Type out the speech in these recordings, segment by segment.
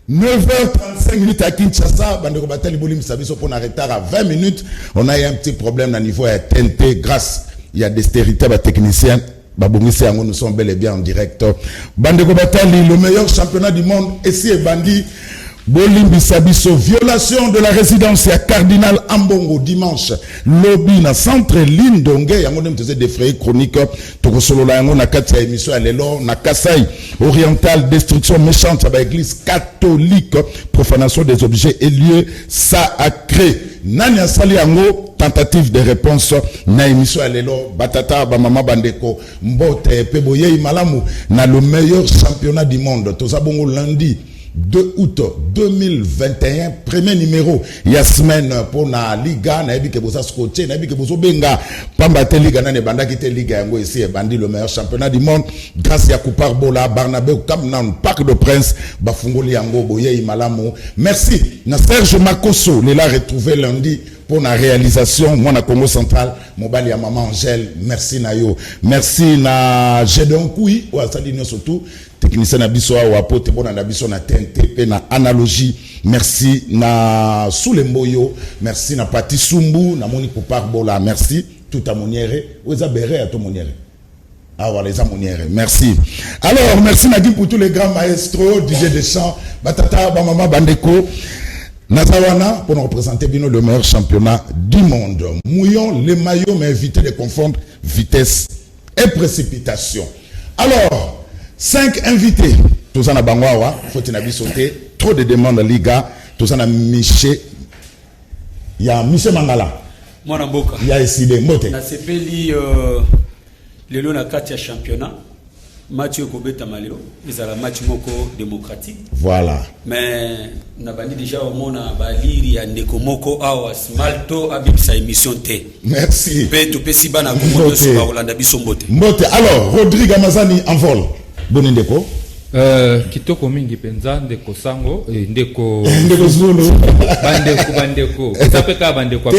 9h35 à Kinshasa, Bandeko Batali Bolim Sabiso pour un retard à 20 minutes. On a eu un petit problème à niveau TNT grâce il y a des stérités techniciens. Nous sommes bel et bien en direct. Bandeko Batali, le meilleur championnat du monde, ici et Bandi. Bolimbi Sabiso, violation de la résidence à Cardinal Ambongo dimanche. Lobby na centre ligne d'Ongue, yango dem tese défrayé chronique. Toko solo la yango na kati ya émission à l'élo, na Kasai oriental, destruction méchante à l'église catholique, profanation des objets et lieux sacrés. Nani asali yango, tentative de réponse na émission à l'élo, batata ba mama bandeko, mbote peboye imalamu, na le meilleur championnat du monde. Toza bongo lundi 2 août 2021, premier numéro. Il y a semaine pour la Liga, na ebi ke bosa scotché, na ebi ke boso benga, pambate Liga, na ne banda ki te Liga, yango ici, et bandi le meilleur championnat du monde. Grâce à Koupar Bola, Barnabé, Kamnan, Parc de Prince, Bafungoli Yango, Boye Imalamu. Merci. Na Serge Makoso, il l'a retrouvé lundi pour la réalisation. Moi, na Congo Central, Mobali à Maman Angèle, merci Nayo. Merci na Gédon Koui, ou à Sadino surtout. Technicien na biso wa pote bona na biso na TNT pe na analogie. Merci na Soulemboyo, merci na Pati Sumbu, na Moni Koupar Bola, merci tout à Moniere, oza béré à tout Moniere. Ah voilà les Moniere, merci. Alors merci Nagui pour tous les grands maestros, DJ Deschamps, Batata, Bamama Bandeko, Nazawana pour nous représenter bien le meilleur championnat du monde. Mouillons les maillots mais évitez de confondre vitesse et précipitation. Alors 5 invités. Tous en a bangwawa, faut en sauter. Trop de demandes Liga. Tous en a Miché. Il y a Miché Mangala. Moi Namboka. Il y a ici des motés. Na sepeli le lona katia championnat. Mathieu Kobeta Malio. Ils ont la match moko démocratique. Voilà. Mais na bandi déjà au monde baliri ya ndeko moko awa smalto abibisa émission T. Merci. Pe to pesi bana komoto so ba Rolanda biso mbote. Mbote. Alors Rodrigue Amazani en vol. Boni ndeko. Kitoko mingi penza ndeko sango ndeko Zulu bandeko ezapeka bandeko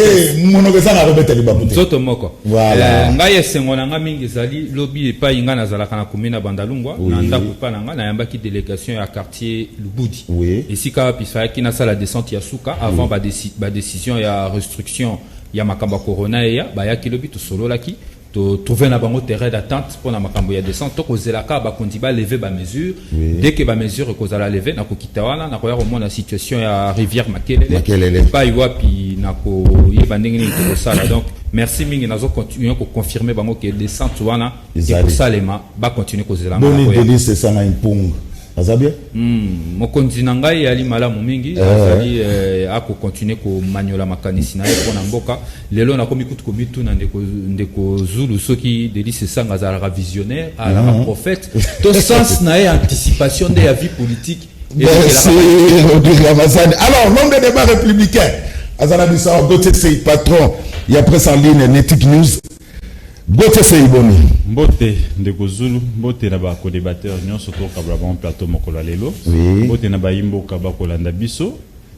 mono na robeta libabute zoto moko voilà ngai esengo na nga mingi zali lobi epa inga na zalaka na komina bandalungwa na ndako pa na nga na yambaki délégation ya quartier Lubudi esika pisaki na sala descente ya suka avant ba décision ya restriction ya makamba corona ya bayaki lobi to solo laki to trouver na bango terrain d'attente pour na makambo ya descente to kozelaka ba kondiba lever ba mesure dès que ba mesure kozala lever na kokita wana na koya ko na situation ya rivière Makelele pa iwapi na ko yeba ndenge ni to sala donc merci mingi nazo continuer ko confirmer bango que descente wana ko salema ba continuer kozela na ko ya c'est ça na impunga azabia mokonzi na ngai ali malamu mingi azali ako continuer ko manyola makanisi na pour na mboka lelo na komi kutu komitu na ndeko Zulu soki Délice Sanga azala visionnaire ala prophète to sens na anticipation de la vie politique merci Rodrigue Amazani. Alors l'homme de débat républicain azala bisa Gauthier Sey patron il y a presse en ligne Netic News. Gauthier Sey boni mbote ndeko Zulu mbote na ba ko débatteur nyonso to kabla bon plateau mokolo lelo mbote na ba yimbo kaba ko landa biso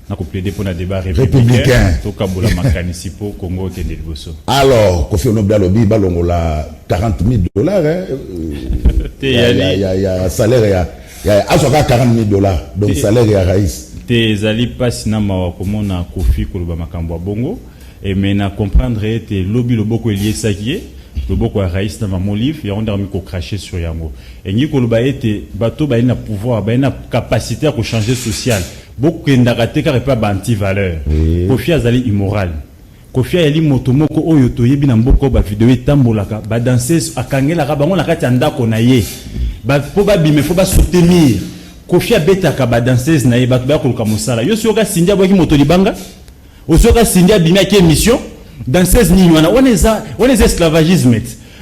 na ko plaider pour na débat républicain to kabola makanisi po Congo tende liboso. Alors Kofi Olomide lobi balongola $40,000 hein il y a salaire il y a azoka $40,000 donc salaire ya rais te zali pas na mawa komona Kofi koloba makambo bongo et maintenant comprendre était lobby le boko lié sakié le boko raïs na mon livre et on a mis ko cracher sur yango et ni ko loba était bateau ba ina pouvoir ba ina capacité à changer social beaucoup ndakate ka pas anti valeur Kofi azali immoral Kofi ali motomoko oyo toyebi na mboko ba vidéo etambolaka ba danseuse akangela ka bango na kati ndako na ye faut pas bimer, faut pas soutenir. Kofi abetaka ba danseuse na yeba ba ko kamosala. Yo soka sindia boki moto libanga. Osoka sindia bimia ki émission danseuse ni wana. On est esclavagisme.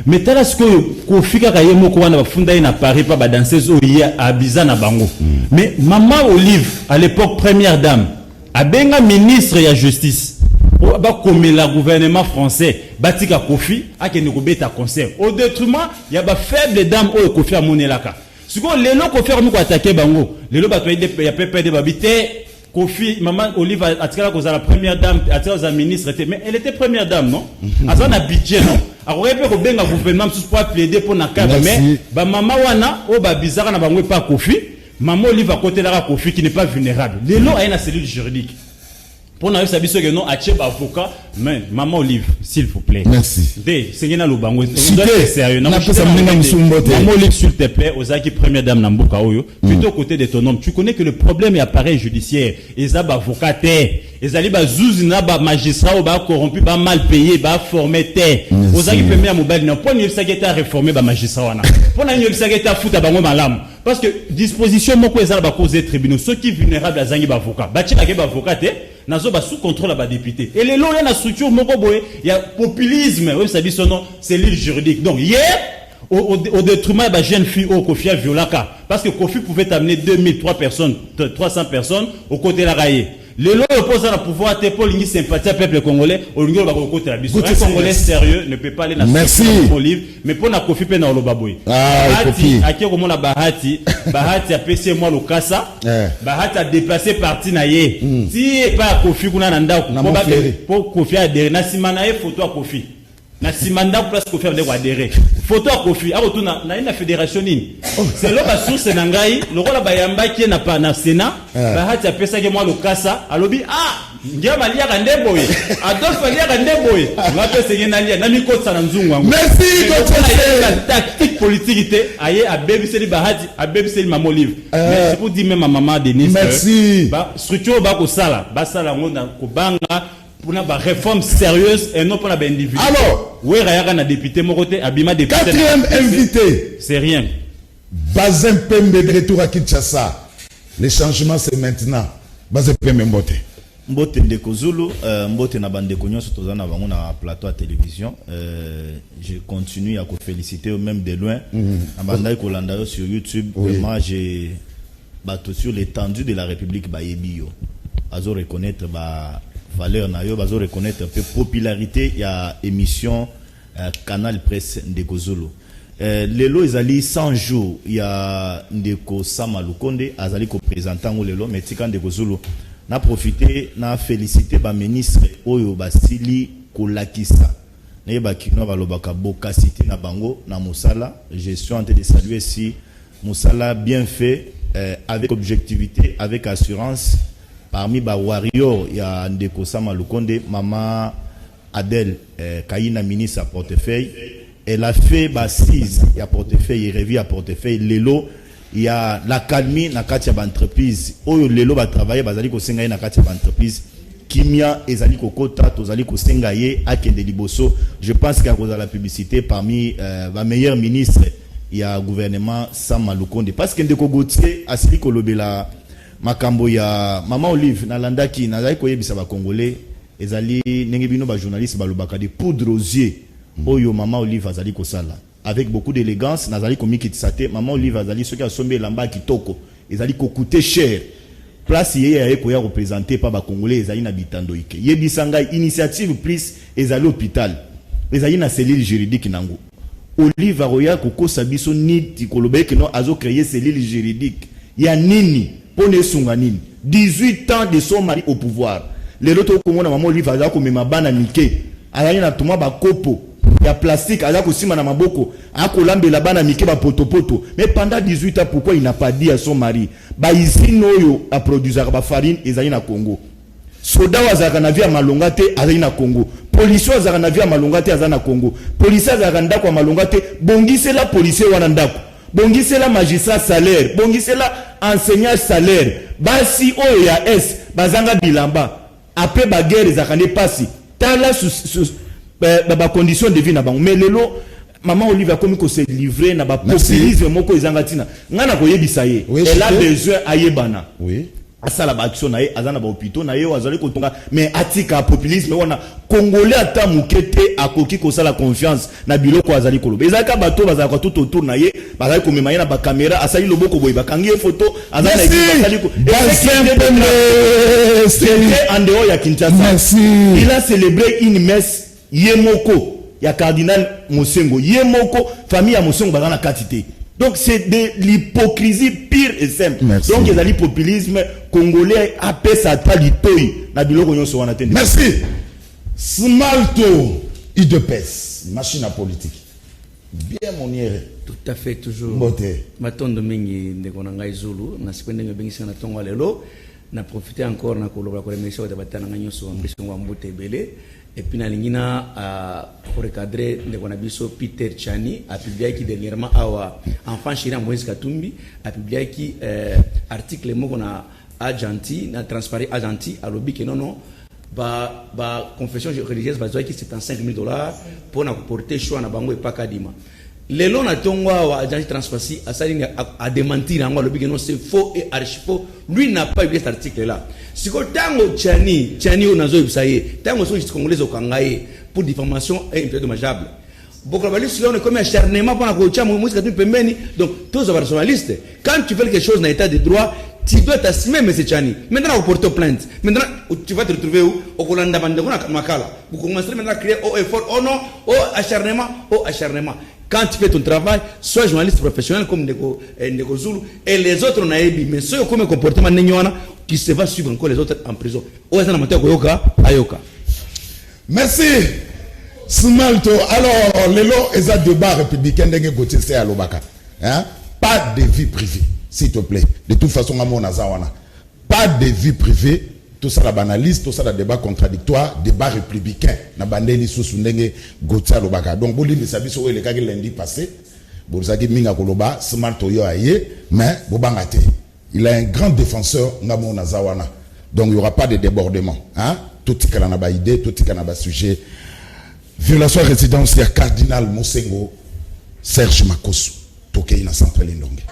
Mais tala ce que Kofi ka yemo ko wana bafunda na Paris pa ba danseuse oya abiza na bango. Mais maman Olive à l'époque première dame a benga ministre ya justice. Comme le gouvernement français batika Kofi a qui ne beta concert au détriment il y a ba faible dame au Kofi a monelaka ce que les lots Kofi nous attaquer bango les lots bato il y a pépé de babité Kofi maman Olive atikala ko la première dame atikala ministre mais elle était première dame non azana na budget non akoye pe ko benga gouvernement pour plaider pour na cadre mais ba maman wana o ba bizarre na bango pas Kofi maman Olive à côté la Kofi qui n'est pas vulnérable les lots a une cellule juridique. Pour nous savoir que non achète avocat mais maman Olive s'il vous plaît merci c'est ngena lobango sérieux maman Olive s'il te plaît ozaki première dame na mboka oyo plutôt côté de ton homme tu connais que le problème est appareil judiciaire eza ba avocat ezali ba zuzi na ba magistrat ba corrompu ba mal payé ba formé ozaki premier mobile na pour ni saketa réformer ba magistrat wana pour na ni saketa futa bango malamu parce que disposition moko ezala ba cause tribunaux ceux qui vulnérables azangi ba avocat ba tchaka ba avocat nazo ba sous contrôle ba député et les lois il y a structure moko boye il y a populisme oui ça dit son nom c'est l'île juridique donc hier au détriment ba jeune fille au Kofi violaka parce que Kofi pouvait amener 2000 300 personnes au côté la raillé les lois opposent à pouvoir te pour l'ingi sympathie peuple congolais au lingo ba côté la biso un congolais sérieux ne peut pas aller dans ce livre mais pour na Kofi pe na olobaboy Kofi akio comme la bahati a pc moi le kasa bahati a déplacé parti na ye si pas Kofi kuna na ndako pour Kofi adhérer na simana ye photo à Kofi na simanda place Kofi de adhérer photo à Kofi a retourna na une fédération nini c'est là ba source na ngai le rôle ba yamba qui na pas na Sénat bahati a pc que moi le kasa alobi ngia malia kande boy Adolphe malia kande boy ngape sengena lia na mikotsa na nzungu wangu merci la tactique politique aye a bebiseli bahati a bebiseli maman Olive mais c'est pour dire même maman Denise merci ba structure ba ko sala ngonda ko banga pour une réforme sérieuse et non pour un individu. Alors, oui, Rayaka na député Moroté, Abima député. Quatrième invité. C'est rien. Bazin Pembe de retour à Kinshasa. Les changements c'est maintenant. Bazin Pembe Mbote. Mbote Ndeko Zulu, Mbote na bande konyo surtout na bango na plateau à télévision. Je continue à vous féliciter même de loin. Abanda Kolanda sur YouTube, vraiment j'ai battu sur l'étendue de la République Bayebio. Azo reconnaître valeur na yo bazo reconnaître un peu popularité il y a émission Canal Presse Ndeko Zulu lelo ezali 100 jours il y a Ndeko Sama Lukonde azali ko présentant lelo mais tika Ndeko Zulu na profiter na féliciter ba ministre oyo basili kolakisa na ba kino balobaka boka cité na bango na Mosala je suis en train de saluer si Mosala bien fait avec objectivité avec assurance. Parmi les warriors, il y a Ndeko Sama Lukonde, maman Adèle Kaina ministre à portefeuille. Elle a fait bassise à portefeuille, il revient à portefeuille. Lelo, il y a la calmie dans la entreprise. Où Lelo va travailler, bazali ko sengaye na kati entreprise. Kimia ezali ko kota, tozali ko sengaye akende liboso. Je pense qu'il y a la publicité parmi les meilleurs ministres. Il y a gouvernement Sama Lukonde. Parce que Ndeko Gautier asili ko lobela makambo ya maman Olive na landaki na zali koyebisa ba congolais ezali ndenge bino ba journaliste balobaka de poudre aux yeux oyo maman Olive azali kosala avec beaucoup d'élégance nazali komikitisa te maman Olive azali soki asombe lamba kitoko ezali ko coûter cher place yeye koya représenter pa ba congolais ezali na bitando ike yebisanga initiative prise ezali hôpital ezali na cellule juridique nango Olive aroya kokosa biso niti kolobeke no azo créer cellule juridique ya nini. 18 ans de son mari au pouvoir. Les autres komona maman Olive aza ko mema bana mike. Ayani na tuma ba kopo ya plastique aza ko sima na maboko. Ako lambela bana mike ba potopoto. Mais pendant 18 ans pourquoi il n'a pas dit à son mari ba usine oyo a produire ba farine ezali na Congo. Soda wazaka na via malonga te azali na Congo. Police wazaka na via malonga te azali na Congo. Police azaka ndako malonga te bongise la police wana ndako. Bongise la magistrat salaire, bongise la enseignant salaire. Basi oyo ya S bazanga bilamba. Après baguerre zakane pasi. Tala ba condition de vie na bango. Mais lelo maman Olive a comme ko se livrer na ba populisme moko ezangatina ngana ko yebisa ye elle a besoin ayebana oui asala ba action na ye azana ba hôpitaux na ye azali ko tonga mais atika populisme wana congolais ata mukete akoki ko sala confiance na biloko azali koloba ezaka bato bazaka tout autour na ye bazali ko mema ye na ba caméra asali loboko boy bakangi photo azana ezali ko en dehors ya Kinshasa il a célébré une messe yemoko ya cardinal Mosengo yemoko famille ya Mosengo bazana quantité. Donc c'est de l'hypocrisie pire et simple. Merci. Donc il y a le populisme congolais appelle ça pas du toy na biloko nyonso wana tende. Merci. Smalto IDPS, machine à politique. Bien moniere. Tout à fait toujours. Mbote. Matondo mingi ndeko na ngai Zulu na sipende ngabengisa na tongo lelo na profiter encore na koloba ko remercier wa batana nyonso mbiso wa mbote belé. Et puis na lingina pour recadrer ndeko na biso Peter Chani a publié qui dernièrement awa enfant chira Moïse Katumbi a publié qui article moko na agenti na transparent agenti a lobby que non ba confession religieuse bazoi qui $75,000 pour na porter choix na bango epaka dima lelo na tongwa wa agent transparency asali a démentir ngo lobby que non c'est faux et archi faux lui n'a pas publié cet article là siko tango Chani onazo ibsaye tango so congolais okangaye pour diffamation et impie dommageable beaucoup de gens ont comme acharnement pour na kocha Moïse Katumbi pembeni donc tous les journalistes quand tu fais quelque chose dans l'état de droit tu dois t'assumer, M. Chani. Maintenant, on porte plainte. Maintenant, tu vas te retrouver où? Au Kolanda Bandegona Makala. Vous commencerez maintenant à crier au effort, oh non, oh acharnement. Quand tu fais ton travail, sois journaliste professionnel comme Ndeko Zulu et les autres naïbi, mais ceux qui ont un comportement n'ignorant, qui se va suivre encore les autres en prison. Merci. Smalto. Alors, Lelo est un débat républicain d'Enge Gauthier à Lobaka. Pas de vie privée. S'il te plaît. De toute façon, à mon azawana. Pas de vie privée. Tout ça, la banaliste, tout ça, le débat contradictoire, débat républicain. Na bandeli sous Ndenge Gauthier Lobaka. Donc, Boli Misabi, so le cas lundi passé. Bolzagi Minga Koloba, Smalto yo aye, mais Bobangate. Il a un grand défenseur, Namo Nazawana. Donc, il n'y aura pas de débordement. Tout ce qu'il y a idée, tout ce qu'il y a sujet. Violation à résidence, il y a Cardinal Mosengo, Serge Makosu, Tokei na Centre Lindonge.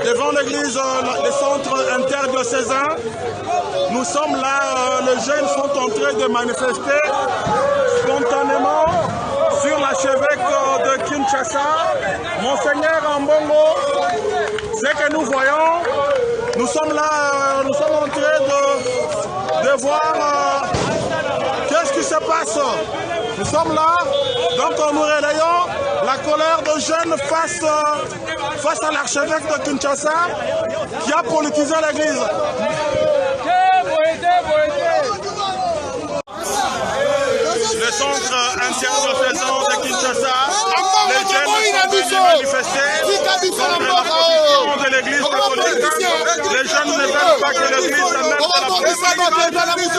Devant l'église, le centre interdiocésain, nous sommes là, les jeunes sont en train de manifester spontanément sur l'archevêque de Kinshasa, Monseigneur Mbongo. Ce que nous voyons, nous sommes là, nous sommes en train de voir qu'est-ce qui se passe. Nous sommes là, donc nous relayons la colère de jeunes face à l'archevêque de Kinshasa qui a politisé l'église. Le centre interdiocésain de Kinshasa, les jeunes sont venus manifester contre la position de l'église catholique. Les jeunes ne veulent pas que l'église se mette à la politique.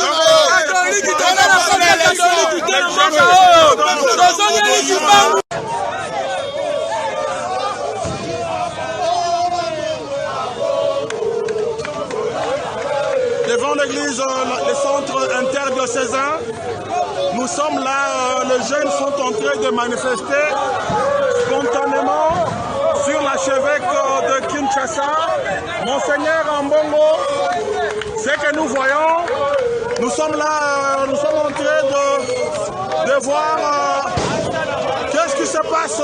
Devant l'église, le centre interdiocésain, nous sommes là, les jeunes sont en train de manifester spontanément sur l'archevêque de Kinshasa, Monseigneur Mbongo. Ce que nous voyons, nous sommes là, nous sommes en train de voir qu'est-ce qui se passe.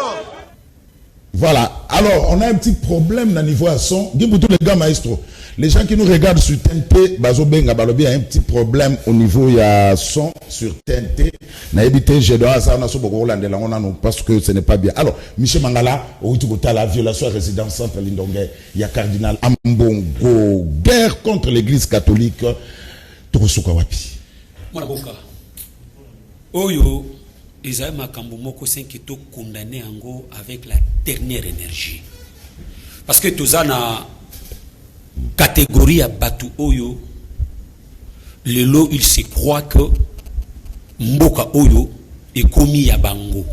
Voilà. Alors, on a un petit problème au niveau à son. Dis pour tous les gars, maestro. Les gens qui nous regardent sur TNT, Bazobenga Balobi a un petit problème au niveau ya son sur TNT. Na évité je dois ça na so boko Hollande là on a parce que ce n'est pas bien. Alors, Michel Mangala, au Tukuta la violation à résidence centre Lindonge, il y a cardinal Ambongo, guerre contre l'église catholique. Tokosuka wapi. Mwana boka. Oyo Isaïe Makambo moko senketo condamné ango avec la dernière énergie. Parce que tozana catégorie à Batu Oyo, le lot il se croit que Mboka Oyo est commis à Bango.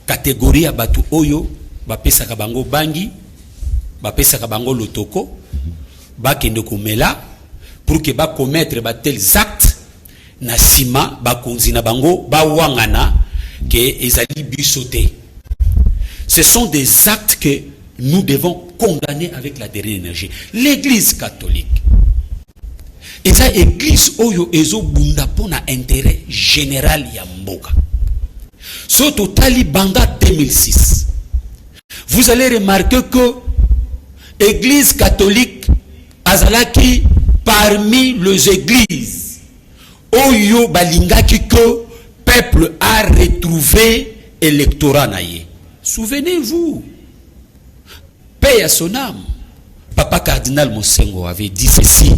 Catégorie à Batu Oyo, Bapesa Kabango Bangi, Bapesa Kabango Lotoko, Bakende Komela, pour que ba commettre ba tels actes na sima ba konzina bango ba wangana que ezali bisoté. Ce sont des actes que nous devons condamner avec la dernière énergie. L'église catholique, et ça église oyo ezo bunda pona intérêt général ya mboka. Surtout Tali Banda 2006. Vous allez remarquer que l'église catholique azalaki parmi les églises oyo balingaki que peuple a retrouvé électorat naïe. Souvenez-vous, paix à son âme, Papa Cardinal Mosengo avait dit ceci,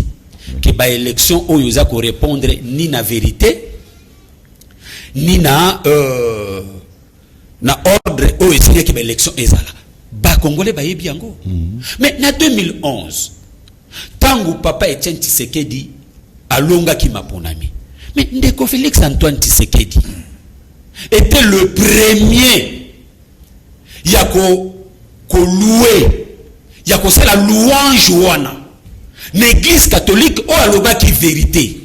que ba élection oyo za ko répondre ni na vérité ni na ordre oyo c'est que ba élection ezala ba congolais ba yebi yango. Mais na 2011 tangu Papa Etienne Tshisekedi alonga ki maponami, mais ndeko Félix Antoine Tshisekedi était le premier yako louer yako c'est la louange wana l'église catholique o aloba qui vérité.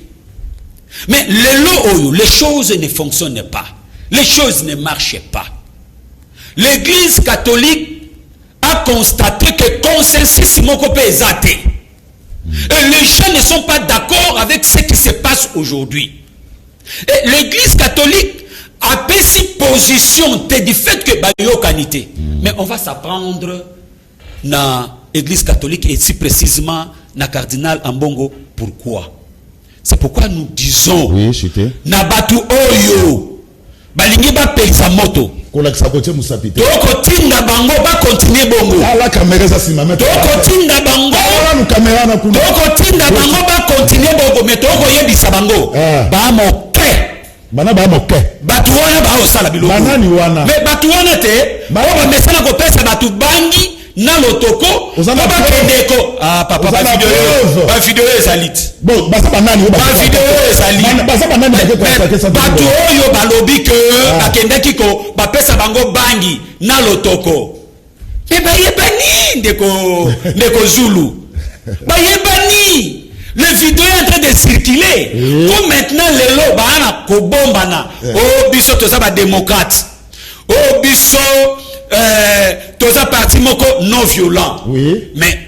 Mais les choses ne fonctionnent pas, les choses ne marchent pas. L'église catholique a constaté que consensus moko pe ezate. Et les gens ne sont pas d'accord avec ce qui se passe aujourd'hui. Et l'église catholique a pris si position du fait que bayo kanité. Mais on va s'apprendre na l'église catholique et si précisément na cardinal Ambongo. Pourquoi? C'est pourquoi nous disons na batu oyo balingi ba pesa moto kola kisapote musapite toko tinda bango ba continuer bongo ala kamera za simama toko tinda bango ala kamera na kuna toko tinda bango ba continuer bongo mais toko yebisa bango ba moke bana ba moke batu wana ba osala biloko banani wana mais batu wana te ba mesana ko pesa batu bangi na lotoko ba kendeko papa ba video ezalit bon basa banani ba video ezalit basa banani batu oyo balobi ke bakendaki ko ba pesa bango bangi na lotoko e ba yebani ndeko Zulu ba yebani. Le vidéo est en train de circuler. Comme maintenant les lots bana ko bombana o biso to za ba démocrate o biso toza parti moko non violent. Oui. Mais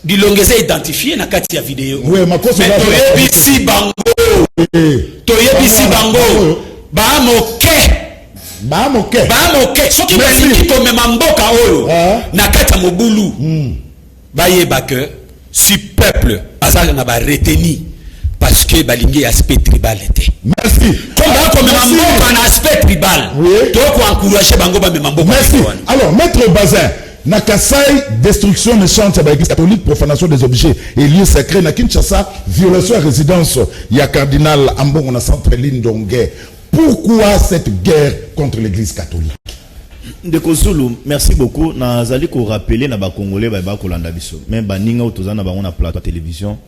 dilongeza identifié na kati ya vidéo. Oui, makoso mais toyebisi bango. Toyebisi bango. Ba moke. Soki balingi ko mema mboka oyo na kati ya mobulu. Ba yeba que si peuple azal na ba reteni parce que balingi aspect tribal était. Merci. Comme un aspect tribal. Oui. Donc encourager bango ba memambo. Merci. Alors maître Bazin, na Kasai destruction méchante de l'église catholique, profanation des objets et lieux sacrés, na Kinshasa violation à résidence il y a cardinal Ambongo na centre Lindongue. Pourquoi cette guerre contre l'église catholique? Ndeko Zulu, merci beaucoup. Nazali ko rappeler na ba Congolais ba kolanda biso. Mais ba ninga otozana bango na plateau télévision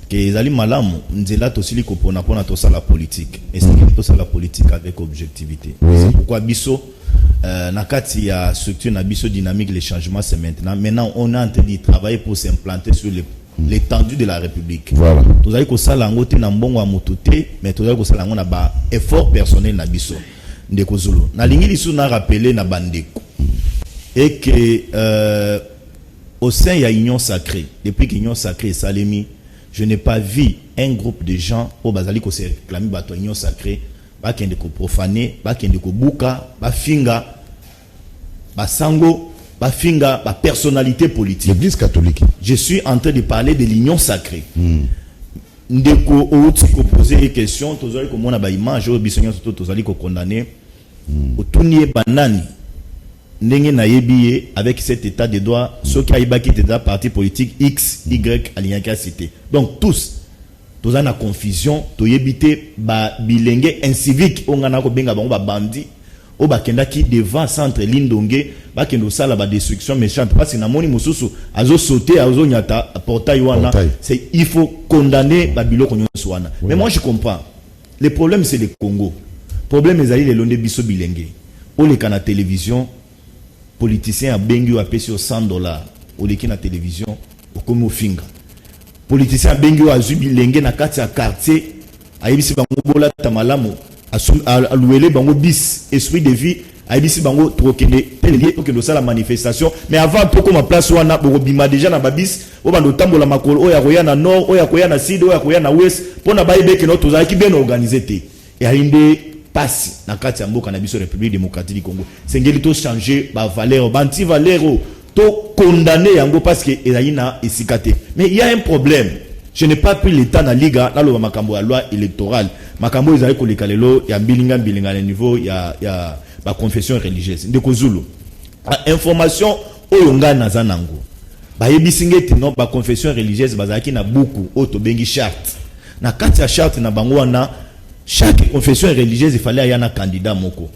que ezali malamu nzela tosili ko pona to sala politique. Et c'est to sala politique avec objectivité. C'est pourquoi biso na kati ya structure na biso dynamique les changements c'est maintenant. Maintenant on est en train de travailler pour s'implanter sur l'étendue de la République. Voilà. Tozali ko sala ngote na mbongo amututé, mais tozali ko sala ngona ba effort personnel na biso. Ndeko Zulu na lingi lisu na rappeler na bandeko et que au sein il y a union sacrée depuis que union sacrée salemi je n'ai pas vu un groupe de gens au bazali ko se réclamer bato union sacrée ba kende ko profaner ba kende ko buka ba finga ba sango ba finga ba personnalité politique. L'église catholique, je suis en train de parler de l'union sacrée. Ndeko outi ko poser des questions tozali ko mona ba image o bisonyo surtout tozali ko condamner otunie banani ndenge na yebiye avec cet état de droit ceux qui aibaki état parti politique X Y alignaka cité donc tous tozali na confusion toyebite ba bilenge incivique ongana ko benga bango ba bandi o bakendaki devant centre Lindongue bakendo sala ba destruction méchante parce que na moni mususu azo sauter azo nyata portail wana c'est il faut condamner ba biloko nyonso wana. Mais moi je comprends le problème c'est le Congo. Problème ezali le londe biso bilenge o le kana télévision politicien a bengi a pesi $100 o le na télévision o komo finga politicien bengi wa zubi lenge na kati ya quartier ayebisi bango bola tamalamu alouele bango bis esprit de vie ayebisi bango trokende pelelier tokendo sala manifestation mais avant to comme place wana bobima déjà na babis obando tambola makolo oya koya na nord oya koya na sud oya koya na ouest pona bayebeke no tozaki bien organisé te et ainde passe na kati ya mboka na biso République démocratique du Congo sengeli to changer ba valeur banti valeur to condamner yango parce que ezali na esikate mais il y a un problème. Je n'ai pas pris le temps na liga na lo makambo ya loi électorale makambo ezali koleka lelo ya mbilinga na niveau ya ba confession religieuse ndeko Zulu information oyo nga naza nango bayebisi ngeti no ba confession religieuse bazaki na buku oto bengi charte na kati ya charte na bango wana chaque confession religieuse il fallait ayana candidat moko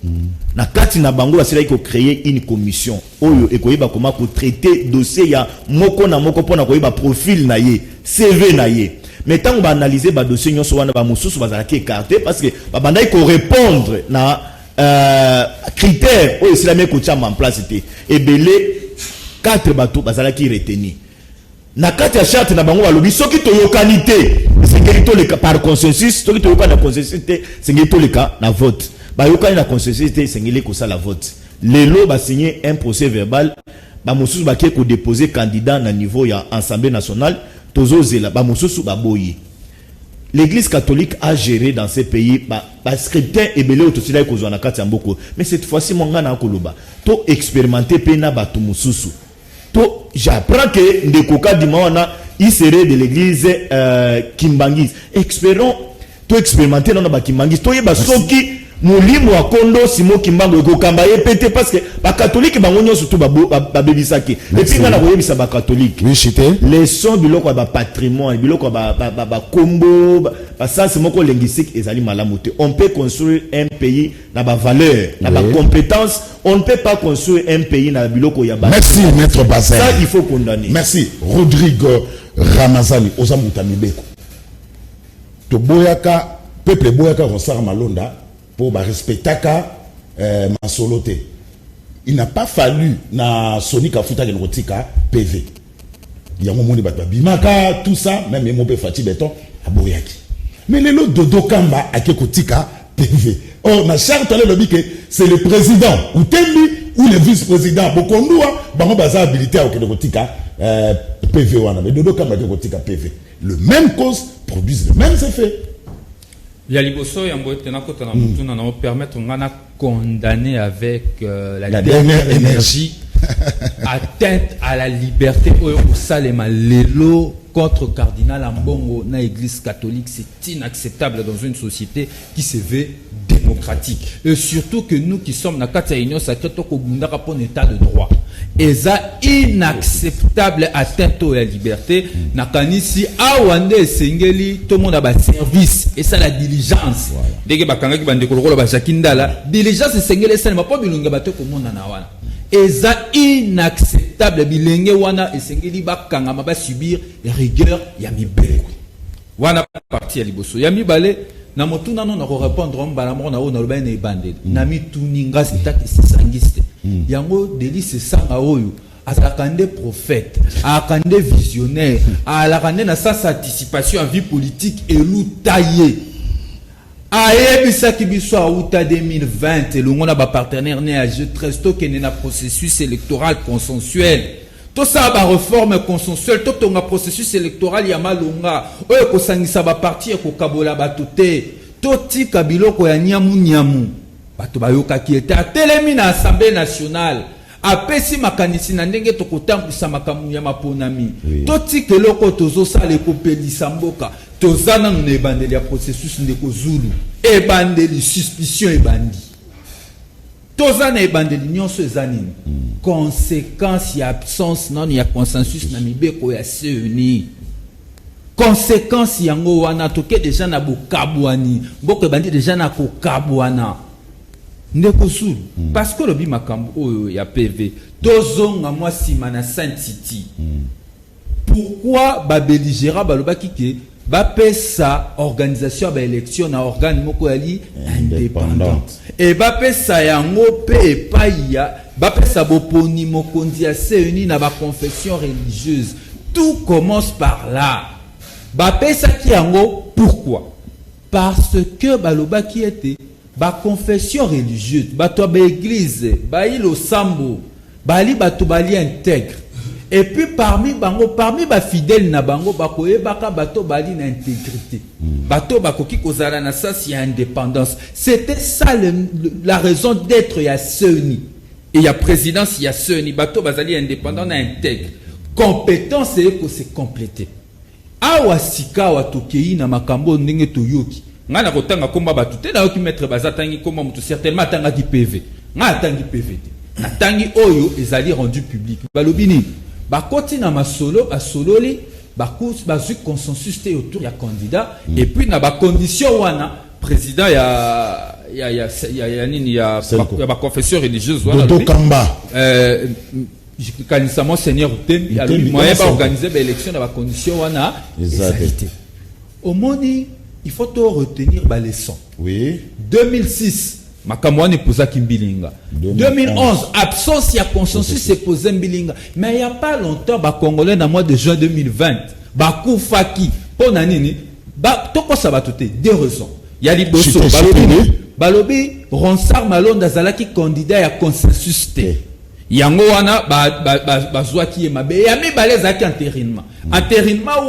na kati na bango basila ko créer une commission oyo ekoyeba comment ko traiter dossier ya moko na moko pona koyeba profil na ye CV na ye mais tant ba analyser ba dossier nyonso wana ba mususu bazalaki écarté parce que ba bandai ko répondre na critères oyo islamé ko tchama en place était et belé 4 bateaux bazalaki retenu na kati ya charte na bango balobi soki toyokani te sengeli to leka par consensus soki toyokani na consensus te sengeli to leka na vote bayokani na consensus te sengeli ko sala vote lelo ba signer un procès verbal ba mosusu ba ko déposer candidat na niveau ya Assemblée nationale tozozela ba mosusu ba boyi. L'église catholique a géré dans ces pays ba scrutin ebele otosila ko zo na kati ya mboko mais cette fois-ci monga na koloba to expérimenter pena ba to mosusu to j'apprends que Ndekoka Dimawana il serait de l'église Kimbangis. Espérons to expérimenter dans ba Kimbangis. To yeba soki mulimo wa kondo simo Kimbango ekokamba ye pété parce que ba catholique bango nyonso to ba bebisaki. Et puis ngana koyebisa ba catholique. Oui, chité. Les sons biloko ba patrimoine, biloko ba kombo, ba sens moko linguistique ezali malamu te. On peut construire un pays na ba valeur, na ba compétence. On ne peut pas construire un pays na biloko ya ba. Merci maître Bazin. Ça il faut condamner. Merci Rodrigue Ramazani Ozamuta Mibeko. To boyaka peuple boyaka ronsar malonda pour respecter Masoloté. Il n'a pas fallu na Sonika Futa Genotika PV. Il y a un moment de Bimaka, tout ça, même les mots Fati Béton, à Boyaki. Mais les lots de Dokamba à Kekotika PV. Or, na charte c'est le président ou Tembi ou le vice-président. Bokondua, Bango Baza habilité à Kekotika PV. Mais Dodokamba Kekotika PV. Le même cause produisent le même effet. Il y a liboso ya mbote na kota na mutu na permettre ngana condamner avec la dernière énergie atteinte à la liberté au salema lelo contre cardinal Ambongo na église catholique. C'est inacceptable dans une société qui se veut démocratique et surtout que nous qui sommes na kata union sacrée to ko bundaka pour état de droit. Et ça inacceptable atteinte à la liberté na kanisi awande sengeli tout le monde a ba service et ça la diligence dès bakanga ki bande kolokolo ba jakindala diligence sengeli ça ma pas bilunga bato ko mona na wana et ça inacceptable bilenge wana esengeli bakanga ma ba subir rigueur ya mibeko wana parti ya liboso ya mibale na motuna non na répondre mbala mona ona loba na ebande na mituninga sitaki sisangiste yango délice sanga oyo azakande prophète akande visionnaire alakande na sa anticipation en vie politique elu taillé ayebisaki biso auta 2020 elongo na ba partenaire né à jeu très tôt que na processus électoral consensuel. Tout ça ba réforme consensuelle tout tonga processus électoral ya malonga oyo ko sangisa ba parti ko kabola batute toti kabiloko ya nyamu bato bayoka ki eta telemi na assemblée nationale apesi makanisi na ndenge to kotambisa makamu ya maponami toti keloko tozo sale ko pelisa mboka tozana na ebandeli ya processus ndeko Zulu ebandeli suspicion ebandi tozana ebandeli nyonso ezanini conséquence ya absence non ya consensus na mibeko ya CENI conséquence yango wana toke déjà na bokabwani mboka ebandi déjà na kokabwana ndeko Zulu parce que lobi makambo oyo ya PV tozonga mwa sima na Saint City pourquoi ba belligérant balobaki ke ba pesa organisation ba élection na organe moko yali indépendante et ba pesa yango pe paya ba pesa boponi mokonzi ya CENI na ba confession religieuse. Tout commence par là. bapesa ki yango pourquoi? Parce que baloba qui était ba confession religieuse, bato ba église, ba ilo sambo, bali bato bali intègre. Et puis parmi ba fidèles na bango bakoye baka bato bali na intégrité. Bato bakoki kozala na sens ya indépendance. C'était ça la raison d'être ya Seni. Et ya présidence ya Seni, bato bazali indépendant na intègre. Compétence c'est que c'est complété. Awa sika wa tokei na makambo ndenge toyoki. Nga na kotanga komba batu te na yoki maître bazatangi komba mutu certainement tanga ki PV. Nga atangi PV te. Na tangi oyo ezali rendu public. Balobini bakoti na masolo basololi bakous bazu consensus te autour ya candidat et puis na ba condition wana président ya nini ya ba confession religieuse wana Dodo Kamba kanisa monseigneur Utembi alors moyen ba organiser ba élection na ba condition wana exactement. Au moni il faut tout retenir ba leçon. Oui. 2006 makamwani posa kimbilinga. 2011 absence ya consensus c'est posé mbilinga. Mais il y a pas longtemps ba congolais dans mois de juin 2020 ba kufaki pona nini ba toko sabatote deux raisons. Il y a liboso balobi Ronsard Malonda zalaki candidat ya consensus te. Yango wana ba zwaki mabe ya mibale zaki entérinement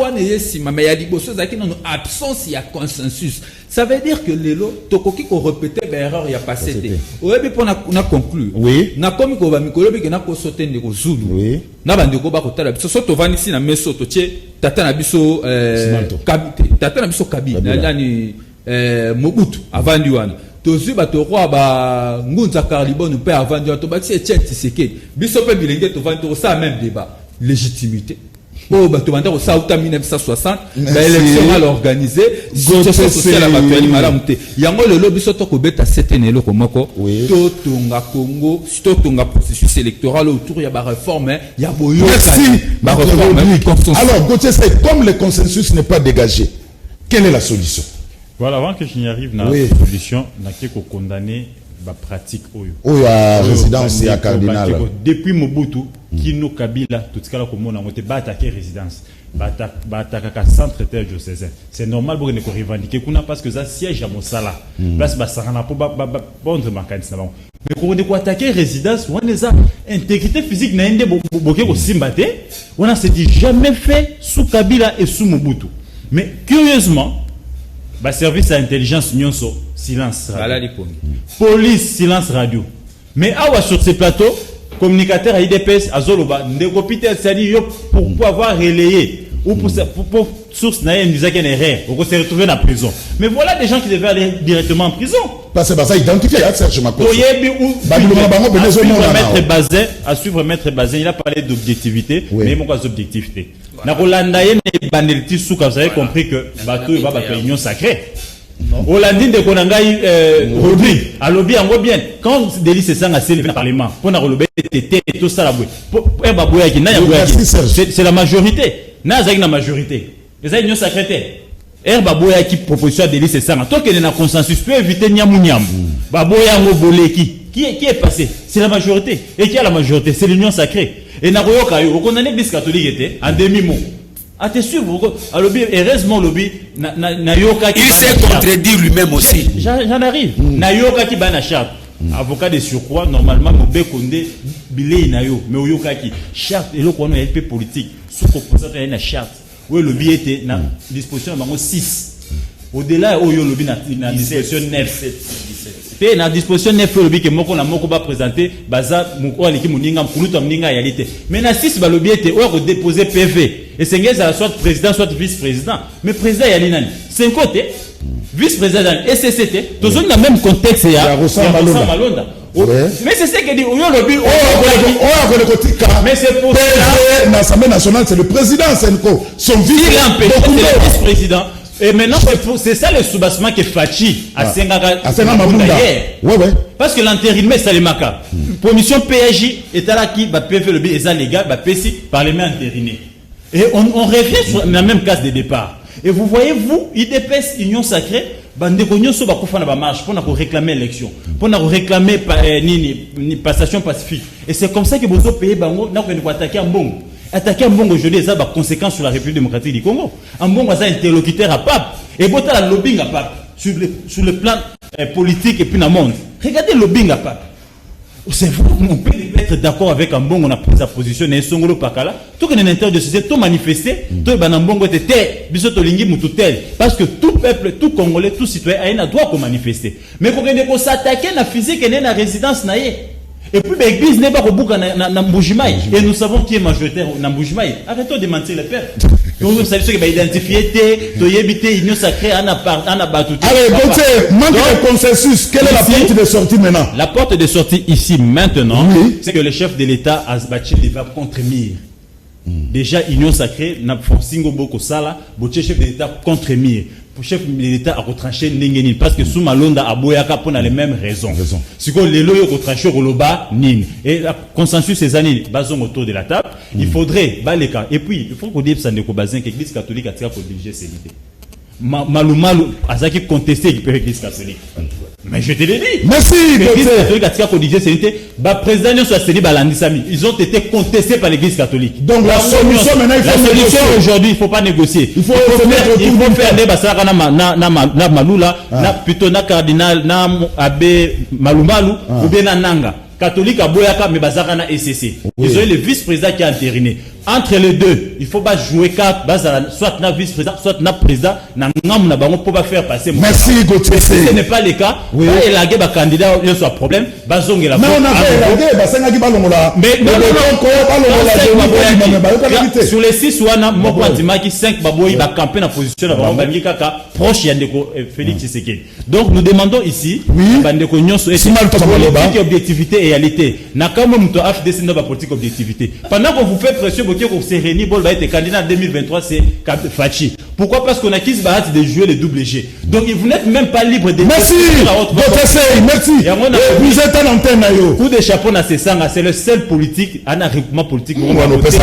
wana yesima mais ya liboso zaki non absence ya consensus. Ça veut dire que lelo tokoki ko répéter l'erreur ya passé té. Oyebi pona na conclure. Oui. Na komi ko ba mikolo bi na ko sauter ndeko Zulu. Oui. Na bande ko ba ko tala biso soto vanisi na meso to tie tata na biso tata na biso Kabila nani Mobutu avandi wana. Tozu ba to roi ba ngunza Carlibon pe avandi to ba tie Tshisekedi. Biso pe bilenge to vandi to ça même débat légitimité. Oh, bah, tu vas dire, ça, 1960, l'élection mal organisée, situation sociale à Batuali, madame, yango le lobby soto ko beta setenelo komoko, totonga Congo, totonga processus électoral autour ya ba réforme, ya boyo. Merci, ma réforme. Alors, Gauthier, c'est comme le consensus n'est pas dégagé, quelle est la solution? Voilà, avant que je n'y arrive, la solution, n'a qu'à condamner la pratique oyo. Oyo à résidence et à cardinal. Depuis Mobutu, Kino Kabila, tout ce qu'il a comme on a pas attaqué résidence, pas attaquer centre terre diocésain. C'est normal pour ne pas revendiquer parce que ça siège à Mosala. Place Bassarana pour bondre ma candidature. Mais pour ne pas attaquer résidence, on a intégrité physique n'a pas beaucoup au Simbate. On a dit jamais fait sous Kabila et sous Mobutu. Mais curieusement, bah service à intelligence nyonso silence radio. Police silence radio. Mais awa sur ces plateaux communicateur à IDPS azoloba ndeko Peter Sali yo pour avoir relayé ou pour source na une disait qu'il erreur on se retrouver dans la prison. Mais voilà des gens qui devaient aller directement en prison. Parce que ça identifié à Serge Makoto. À suivre maître Bazin, il a parlé d'objectivité, mais il manque d'objectivité. Na Rolandaye ne bandeliti sous vous avez compris que bateau va battre l'union sacrée. Holandine de Konangai Rodri a lobby en bien quand Delis se sent assez le parlement pour na lobby tété tout ça la c'est la majorité na la majorité les union sacrée Baboya qui proposition Delis se sent tant que na consensus peut éviter Niamunyam Baboya Ngoboleki qui est passé c'est la majorité et qui a la majorité c'est l'union sacrée et na royoka yo condamné bis catholique était en demi-mot. À te suivre, à lobby, heureusement, lobby, il s'est contredit lui-même aussi. J'en arrive. Nayoka qui ban charte. Avocat de surcroît, normalement, Mobé Kondé, Bilé Nayo, mais Oyoka qui charte, et l'autre, on a LP politique, sous proposant une charte. Où le lobby était dans disposition de 6. Au-delà, où le lobby na disposition 9. Et na disposition 9 lobby que moko na moko ba présenter baza moko aliki muninga mkuluta mninga yalité mais na 6 ba lobby était ou déposer PV et c'est ngeza soit président soit vice-président mais président yali nani c'est un côté vice-président et CCT tous dans le même contexte ya Malonda mais c'est ce que dit ou lobby mais c'est pour ça l'Assemblée nationale c'est le président Senko son vice-président. Et maintenant, c'est ça le soubassement que Fachi a Sengaka. Ouais. Parce que l'intérimaire, c'est le maca. Promission PAJ est à la qui va PV le B, et ça légal, va PSI par les mains intérinées. Et on revient sur la même case de départ. Et vous voyez, vous, IDPS, Union Sacrée, Bandegogno, so va faire la marche pour réclamer l'élection, pour réclamer passation pacifique. Et c'est comme ça que vous avez payé Bango, n'a pas attaquer un bon. attaquer Ambongo aujourd'hui, ça a des conséquences sur la République démocratique du Congo. Ambongo a un interlocuteur à pape. Et bon, t'as la lobbying à pape. Sur le plan politique et puis dans le monde. Regardez le lobbying à pape. C'est vrai, on peut être d'accord avec Ambongo, on a pris sa position, et Songolo Pakala. Tout que l'intérieur de société, tout manifesté, tout Banambongo était bisoto lingi mututel. Parce que tout peuple, tout Congolais, tout citoyen a un droit de manifester. Mais quand on s'attaque à la physique et à la résidence, et puis l'église n'est pas au bout dans Mboujimaï. Et nous savons qui est majoritaire dans Mboujimaï. Arrêtons de mentir les pères. Vous savez ce qui va identifier, tu y éviter l'union sacrée, on a battu. Allez, Gauthier, manque de consensus. Quelle est la porte de sortie maintenant? La porte de sortie ici maintenant, c'est que le chef de l'État a battu les va contre Mir. Déjà, union sacrée, n'a pas singo boko sala, boche chef de l'État contre Mir. Pour chef de l'État a retranché Nengenil parce que sous Malonda a Boyaka pour les mêmes raisons. Si qu'on les lois retranché Roloba Nin et la consensus ces années basons autour de la table, il faudrait baleka et puis il faut qu'on dise ça ne bazin que l'Église catholique a tiré pour diriger ces idées. Malou Azaki contesté l'Église catholique. Mais je te l'ai dit. Merci. L'Église catholique a tiré pour diriger ces idées. Bah président soit Séni Balandisami. Ils ont été contestés par l'Église catholique. Donc la solution maintenant, la solution aujourd'hui, il faut pas négocier. Il faut faire des basara na malula, na plutôt na cardinal, na abbé malumalu ou bien na nanga. Catholique à Boyaka mais basara na SCC. Ils ont eu le vice-président qui a entériné. Entre les deux, il faut pas jouer carte, soit na vice-président, soit na président, na ngam na bango pour pas faire passer. Merci Gauthier. Si ce n'est pas le cas, il y a des candidats, il y a un problème, bazong la. Mais on a fait élaguer, basanga qui balongo là. Mais non, sur les 6 wana, moko andimaki 5 baboyi ba camper na position na bango bangi kaka proche ya ndeko Félix Tshisekedi. Donc nous demandons ici, bandeko nyonso et politique objectivité et réalité. Na kama mto AFDC na ba politique objectivité. Pendant qu'on vous fait pression pour Sérénie Bol va être candidat en 2023, c'est Fachi. Pourquoi? Parce qu'on a qu'ils se de jouer le double G. Donc vous n'êtes même pas libre de. Merci. Merci. Vous êtes en antenne. Coup de chapeau na Sesanga, c'est le seul politique, un regroupement politique. Merci.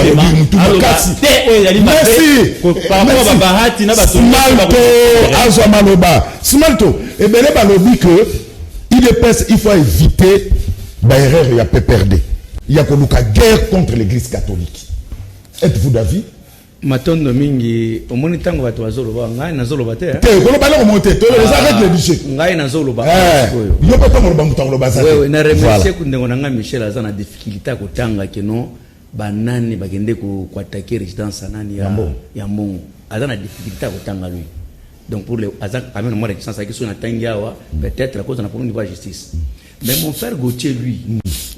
Smalto. Et bien là, que il faut éviter l'erreur et la PPRD. Il y a une guerre contre l'Église catholique. Êtes-vous d'avis? Matondo mingi omoni tango bato bazoloba ngai nazoloba te ko ba la monter to les arrête le biché ngai nazoloba yo pas tango ba mutango ba za wewe na remercier kundengo nanga Michel azana difficulté ko tanga keno banani bagende ko attaquer résidence nani ya mbongo azana difficulté ko tanga lui donc pour les azak amène moi résidence qui sont na tangiawa peut-être à cause de la problème de la justice. Mais mon frère Gauthier, lui,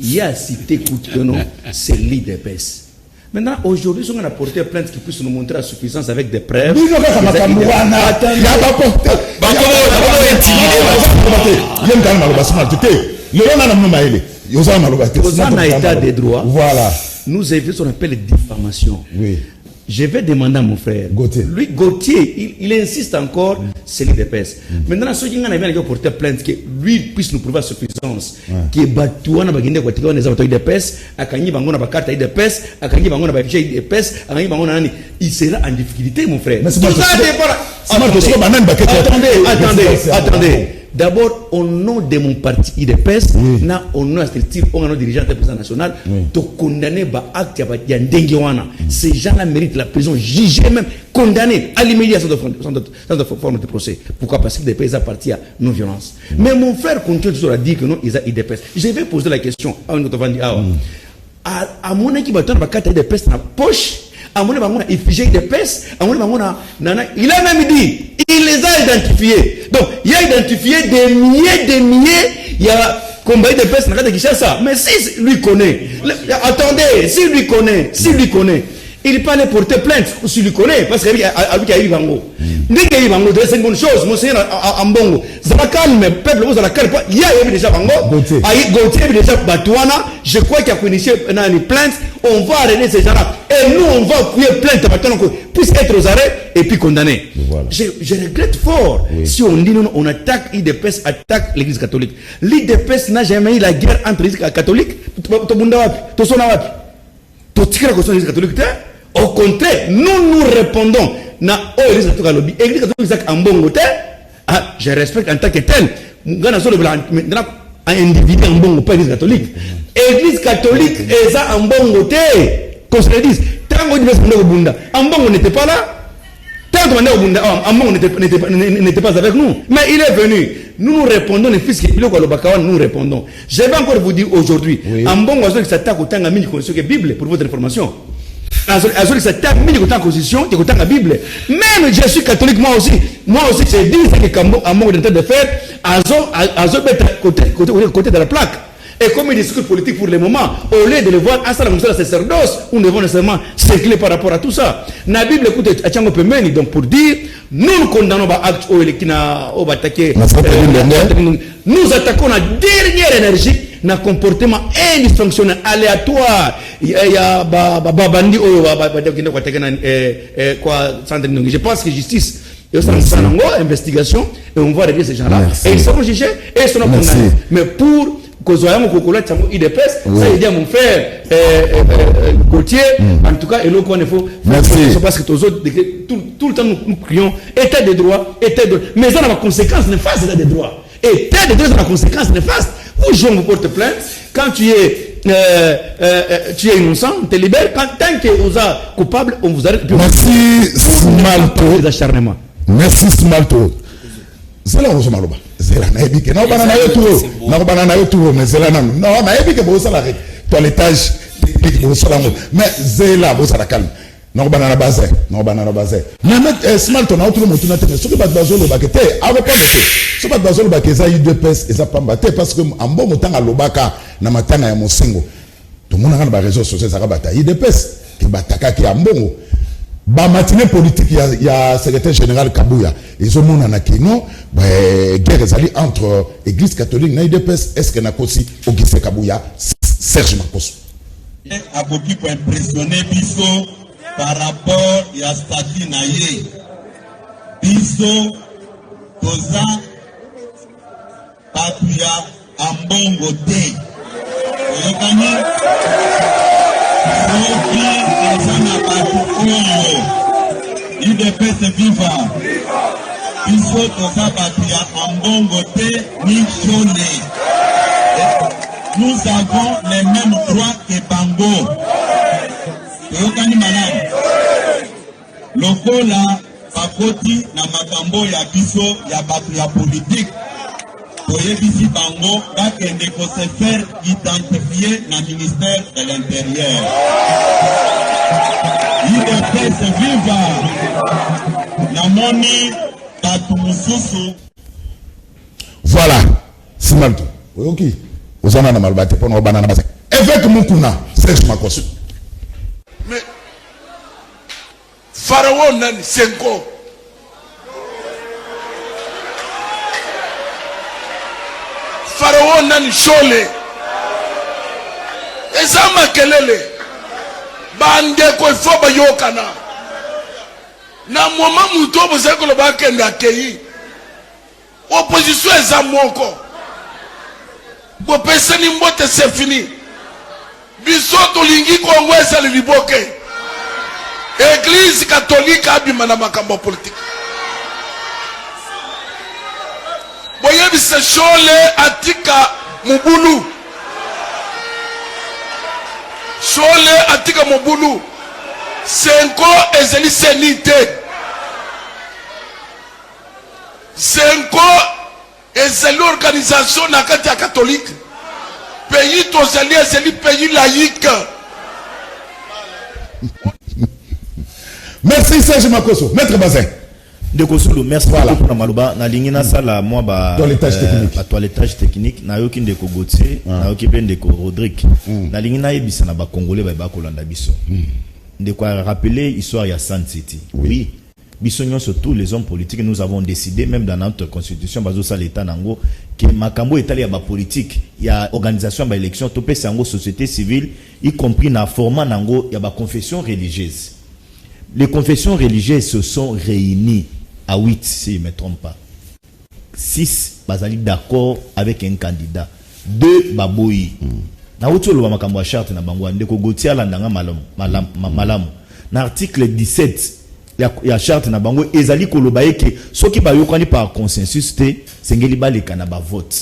il a cité Koutiono, c'est l'IDPS. Maintenant, aujourd'hui, on a porté plainte qui puisse nous montrer la suffisance avec des preuves. Dans l'état des droits, nous évitons ce qu'on appelle diffamation. Oui. Je vais demander à mon frère. Gauthier. Lui, Gauthier, il insiste encore, c'est l'IDPS. Maintenant, ceux qui ont porté plainte, que lui puisse nous prouver la suffisance. Qui est battu, on a bagné quoi, on est à l'IDPS, à Kanye Bangon, à carte IDPS, à Kanye Bangon, à IDPS, à Kanye Bangon, il sera en difficulté, mon frère. Attendez. D'abord, au nom de mon parti IDPS, au nom de dirigeant du président national, de condamner l'acte de ces gens-là méritent la prison, jugés même, condamnés à l'immédiat sans de forme de procès. Pourquoi? Parce que l'IDPS appartient à non-violence. Mais mon frère continue toujours à dire que non, ils ont IDPS. Je vais poser la question à un autre vendeur. À mon équipe, il y a une carte IDPS dans la poche. À mon avis, il a même dit, il les a identifiés. Donc, il a identifié des milliers, il y a combat de peste dans le ça. Mais si lui connaît, attendez, s'il lui connaît, il peut aller porter plainte ou s'il lui connaît, parce qu'il y a eu Bango. Dès qu'il y a eu Bango, c'est une bonne chose, monseigneur Ambongo. Ça va calmer, peuple, vous allez calmer. Il y a eu déjà Bango. Gauthier déjà Batouana. Je crois qu'il y a initié une plainte. On va arrêter ces gens-là. Et nous, on va appuyer plainte maintenant qu'on puisse être aux arrêts et puis condamner. Voilà. Je regrette fort si on dit non, on attaque l'IDPS, attaque l'Église catholique. L'IDPS n'a jamais eu la guerre entre l'Église catholique. Au contraire, nous répondons. L'Église catholique en bon côté. Je respecte en tant que tel. Un individu en bon pas l'Église catholique. Église catholique est en bon côté. qu'on se le dise. Tant qu'on dit que Bunda, Ambongo n'était pas là. Tant qu'on est au Bunda, Ambongo n'était pas avec nous. Mais il est venu. Nous répondons, les fils qui nous répondons. Je vais encore vous dire aujourd'hui, Ambongo s'attaque au temps à mini constitution que Bible pour votre information. Azoli s'attaque mini au temps constitution que au temps à Bible. Même je suis catholique, moi aussi j'ai dit que Ambongo est en train de faire Azoli côté de la plaque. Et comme il discute politique pour le moment, au lieu de le voir à la sacerdoce, nous devons nécessairement s'éclater par rapport à tout ça. La Bible écoute donc pour dire, nous condamnons l'acte au attaquer. Nous attaquons la dernière énergie, un comportement indysfonctionnel, aléatoire. Il y a Babandi, je pense que justice. Et investigation, et on va régler ces gens-là. Et ils seront jugés et ils seront condamnés. Mais pour que Zoyamo Kokola Tchamo IDPS, ça veut dire mon frère Gauthier, en tout cas, et l'autre, il faut faire parce que tout le temps nous crions état de droit, mais ça a des conséquences néfastes état de droit. État de droit, ça a des conséquences néfastes. Vous jouez, vous portez plainte, quand tu es innocent, tu es libéré, tant que vous êtes coupable, on vous arrête. Merci, Smalto. D'acharnement. Merci, Smalto. Zela on soma loba zela na ebike na bana na yo tout mais zela na non na ebike bo sala rek toilettage bo sala mais zela bo sala calme na bana na base na met smart on a tout le monde na tene soki bat bazolo bakete ave pas de so bat bazolo bakeza IDPS eza pamba te parce que ambo motanga lobaka na matanga ya mosengo to mona na ba réseaux sociaux ça bata IDPS ke bataka ki ambongo ba matinée politique il y a secrétaire général Kabouya ils ont mon anakino guerre ezali entre église catholique na IDPS est-ce que na kosi Auguste Kabouya Serge Makoso a beaucoup pour impressionner biso par rapport à statut na ye biso toza patuya ambongo te oyokani soki eza na bato oyo IDPS viva biso toza bato ya ambongo te ni chole. Nous avons les mêmes droits que bango toyokani malamu lokola bakoti na makambo ya biso ya bato ya politique toyebisi bango bakende ko se faire identifier na ministère de l'Intérieur. IDPS viva namoni bato mususu. Voilà Simalto oyoki ozana na malbate pona obana na base évêque Mukuna Serge Makoso mais Pharaon nani Senko Pharaon nani Shole eza makelele bandeko ifo bayokana na moma muto bozekolo bakenda kei opposition eza moko bopesani mbote c'est fini biso tolingi Kongo esali liboke église catholique abima na makambo politique boyebisa Shole atika mubulu Shole atika mubulu Senko ezeli senite Senko ezeli organisation na kati ya catholique pays tozali ezeli pays laïque. Merci Serge Makoso. Maître Bazin de Kosulu, merci beaucoup pour Malouba. Na lingina sala moi ba toilettage technique na yoki ndeko Gauthier na yoki pe ndeko Rodrigue na lingina yebisa na ba congolais ba kolanda biso ndeko rappeler histoire ya Sun City. Oui biso nyonso tous les hommes politiques nous avons décidé même dans notre constitution bazo sa l'état nango que makambo etali ya ba politique ya organisation ba élection to pesa yango société civile y compris na format nango ya ba confession religieuse. Les confessions religieuses se sont réunies à 8, si je ne me trompe pas. 6 bazali d'accord avec un candidat. 2 baboyi. Na otolo ba makambo ya charte na bango ndeko Gauthier alandanga malamu. Na article 17 ya charte na bango ezali koloba eke soki bayokani par consensus te sengeli baleka na ba vote.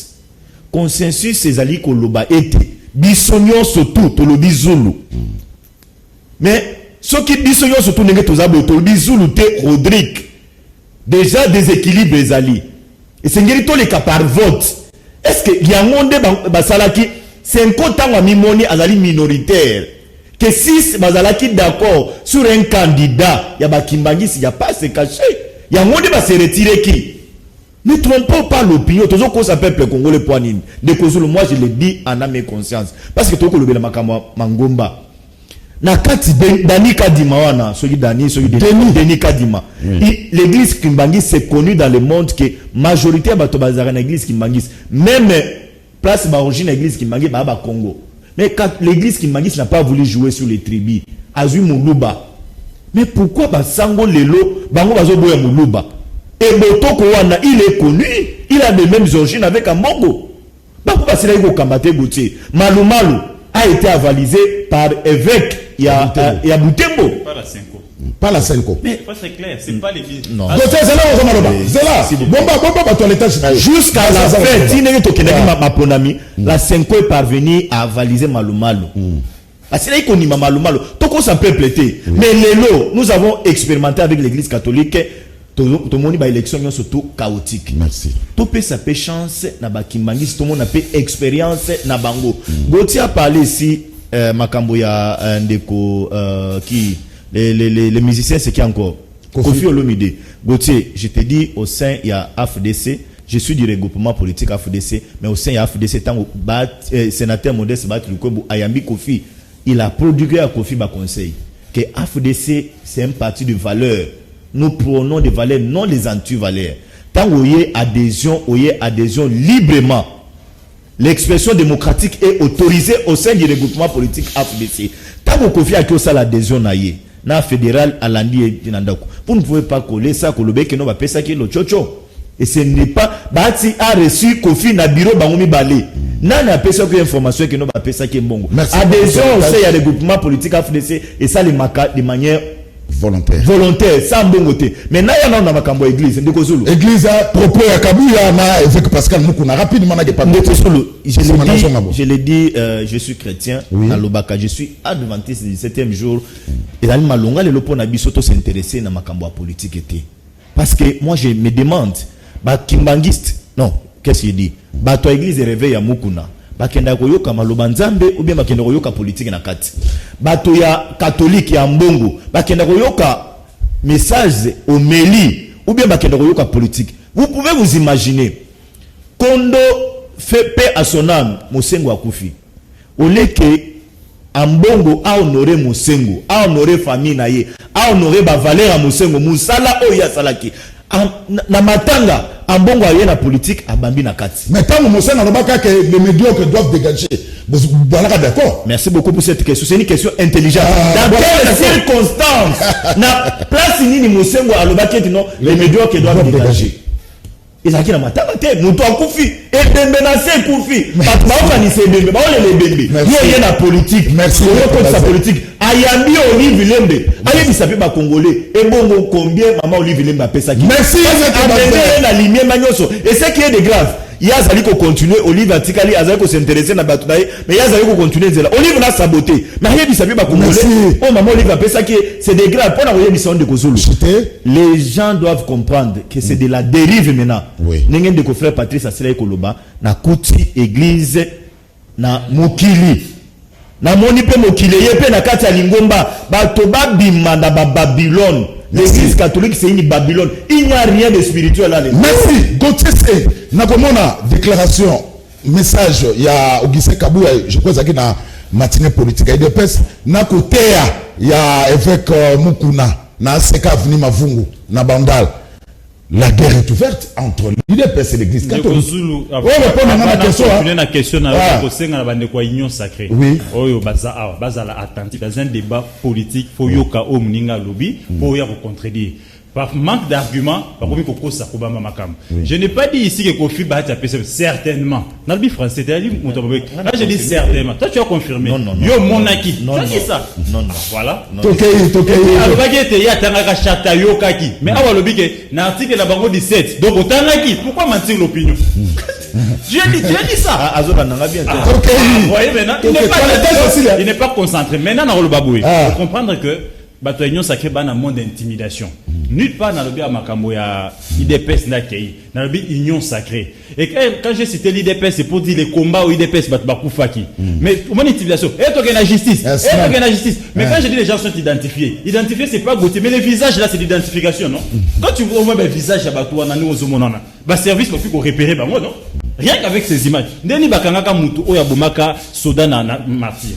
Consensus ezali koloba ete biso nyonso tout tolobi Zulu. Mais ce qui dit ce yon surtout n'est pas autorisé Zulu te Rodrigue. Déjà déséquilibre les alliés. Et c'est tous les cas par vote. Est-ce que y a un monde basalaki 50 ans à mimoni à la minoritaire que 6 basalaki d'accord sur un candidat y a bakimbangis y a pas se cacher. Y a un monde va se retirer qui. Ne trompons pas l'opinion. Tout ce qu'on s'appelle le Congolais poignine. De Kozulu, moi je le dis en âme et conscience. Parce que tout le monde est mangomba. Na kati Dani Kadima wana, celui Dani, celui de Denis Kadima. L'église Kimbangis c'est connu dans le monde que majorité de Bazara l'église Kimbangis, même place d'origine l'église Kimbangis baba Congo. Mais quand l'église Kimbangis n'a pas voulu jouer sur les tribus, Azui Muluba. Mais pourquoi Basango Lelo, Bango Bazo Boya Muluba? Et Botoko wana, il est connu, il a les mêmes origines avec Amongo. Pourquoi c'est là qu'il faut combattre Gauthier? Malou a été avalisé par évêque. Il y a Boutembo. Pas la Senko. Pas la Senko. Mais c'est clair, c'est pas les villes. Non. C'est là. Jusqu'à la fin, la Senko est parvenue à avaliser Malou. Parce que là, il connaît Malou. Toko ça peut plaider. Mais nous avons expérimenté avec l'église catholique. Tout le monde a élection surtout chaotique. Merci. Tout peut ça peut chance na bakimbangi, tout le monde a peu expérience na bango. Gauthier a parlé ici makambo ya ndeko qui les musiciens c'est qui encore Kofi Olomide. Gauthier, je te dis au sein il y a AFDC, je suis du regroupement politique AFDC, mais au sein il y a AFDC tant sénateur Modeste Batlukobu Ayambi Kofi, il a produit à Kofi ba conseil que AFDC c'est un parti de valeurs. Nous prenons des valeurs, non les anti-valeurs. Tant qu'il y a adhésion librement, l'expression démocratique est autorisée au sein du regroupement politique AFDC. Tant qu'on confie à qui ça l'adhésion naïe, na fédéral à l'andi et dinandako. Vous ne pouvez pas coller ça, colober que nous va payer ça qui est le chocho. Et ce n'est pas, Bati a reçu Kofi na bureau bangomi balé. N'a pas ça que information que nous va payer ça qui est bon. Adhésion au sein du regroupement politique AFDC et ça les manière volontaire sans bon côté. Mais na yana na makambo église ndeko Zulu église a propos ya kabuya na avec Pascal Mukuna rapidement na pas ndeko Zulu je l'ai dit je suis chrétien na lobaka je suis adventiste du 7e jour et dans malonga le lopo na biso to s'intéresser na makambo politique était parce que moi je me demande ba kimbangiste non qu'est-ce qu'il dit ba to église réveil ya Mukuna bakenda koyoka maloba nzambe ou bien bakenda koyoka politique na kati bato ya catholique ya mbongo bakenda koyoka message homélie ou bien bakenda koyoka politique. Vous pouvez vous imaginer Kondo fait paix à son âme Mosengo akufi ole ke ambongo a honorer Mosengo a honorer famille na ye a honorer ba valeur à Mosengo musala oya salaki na matanga ambongo aye na politique abambi na kati. Mais tant que na lobaka que les médiocres doivent dégager. Voilà, d'accord. Merci beaucoup pour cette question. C'est une question intelligente. Dans quelles circonstances na place nini Mosengo alobaka non les médiocres doivent dégager. Ezaki na matanga te muto akufi et dembe na se kufi bato baokanisa dembe baolele dembe yo ye na politique. Merci pour sa politique. Ayambi Olive Lembe ayebisa pe ba congolais et bongo combien maman Olive Lembe apesa ki. Merci na lumière manyoso et ce qui est de grave il a zali ko continuer Olive atikali azali ko s'intéresser na bato naye mais il a zali ko continuer zela Olive na saboter mais ayebisa pe ba congolais oh maman Olive apesa ki c'est de grave pour na oyebisa de Kozulu. Les gens doivent comprendre que c'est de la dérive maintenant. Nengen de ko frère Patrice Asila Koloba na kuti église na mokili na moni pe mokili ye pe na kati ya lingomba bato babima na Babylone. L'église catholique c'est une Babylone. Il n'y a rien de spirituel là. Merci. Gauthier nakomona déclaration message ya Augustin Kabou je crois que na matinée politique et de pes na côté ya évêque Mukuna na seka avenue Mavungu na Bandal. La guerre est ouverte entre l'UDPS et l'église catholique. On répond à la question na bandeko union sacrée. Oyo bazala attentif dans un débat politique faut yoka o mninga lobby pour y contredire. Par manque d'arguments, je n'ai pas dit ici que Kofi Bahati a fait certainement. Dans le français, là, je dis certainement. Toi, tu as confirmé. Non, non, non. Yo, mon acquis. Non, tu as dit ça. Non, non. Voilà. Toké. Mais avant le biquet, l'article de la banque 17. Donc, autant acquis. Pourquoi mentir l'opinion? J'ai dit ça. Azola n'a bien. Vous voyez maintenant, il n'est pas concentré. Maintenant, dans le baboué, il faut comprendre que bato union sacré ban un monde d'intimidation. Nulle part dans le bien makambo ya IDPS nakei, dans le bien union sacrée. Et quand j'ai cité l'IDPS, c'est pour dire les combats au IDPS bat bakufaki. Mais mon intimidation, et toi la justice, Mais quand je dis les gens sont identifiés, c'est pas Gauthier, mais les visages là c'est l'identification, non? Quand tu vois au moins le visage à bato na nous zomonana, ba service pour plus qu'on repérer ba moi non? Rien qu'avec ces images. Ndeni bakangaka mutu oya bomaka soda na martyr.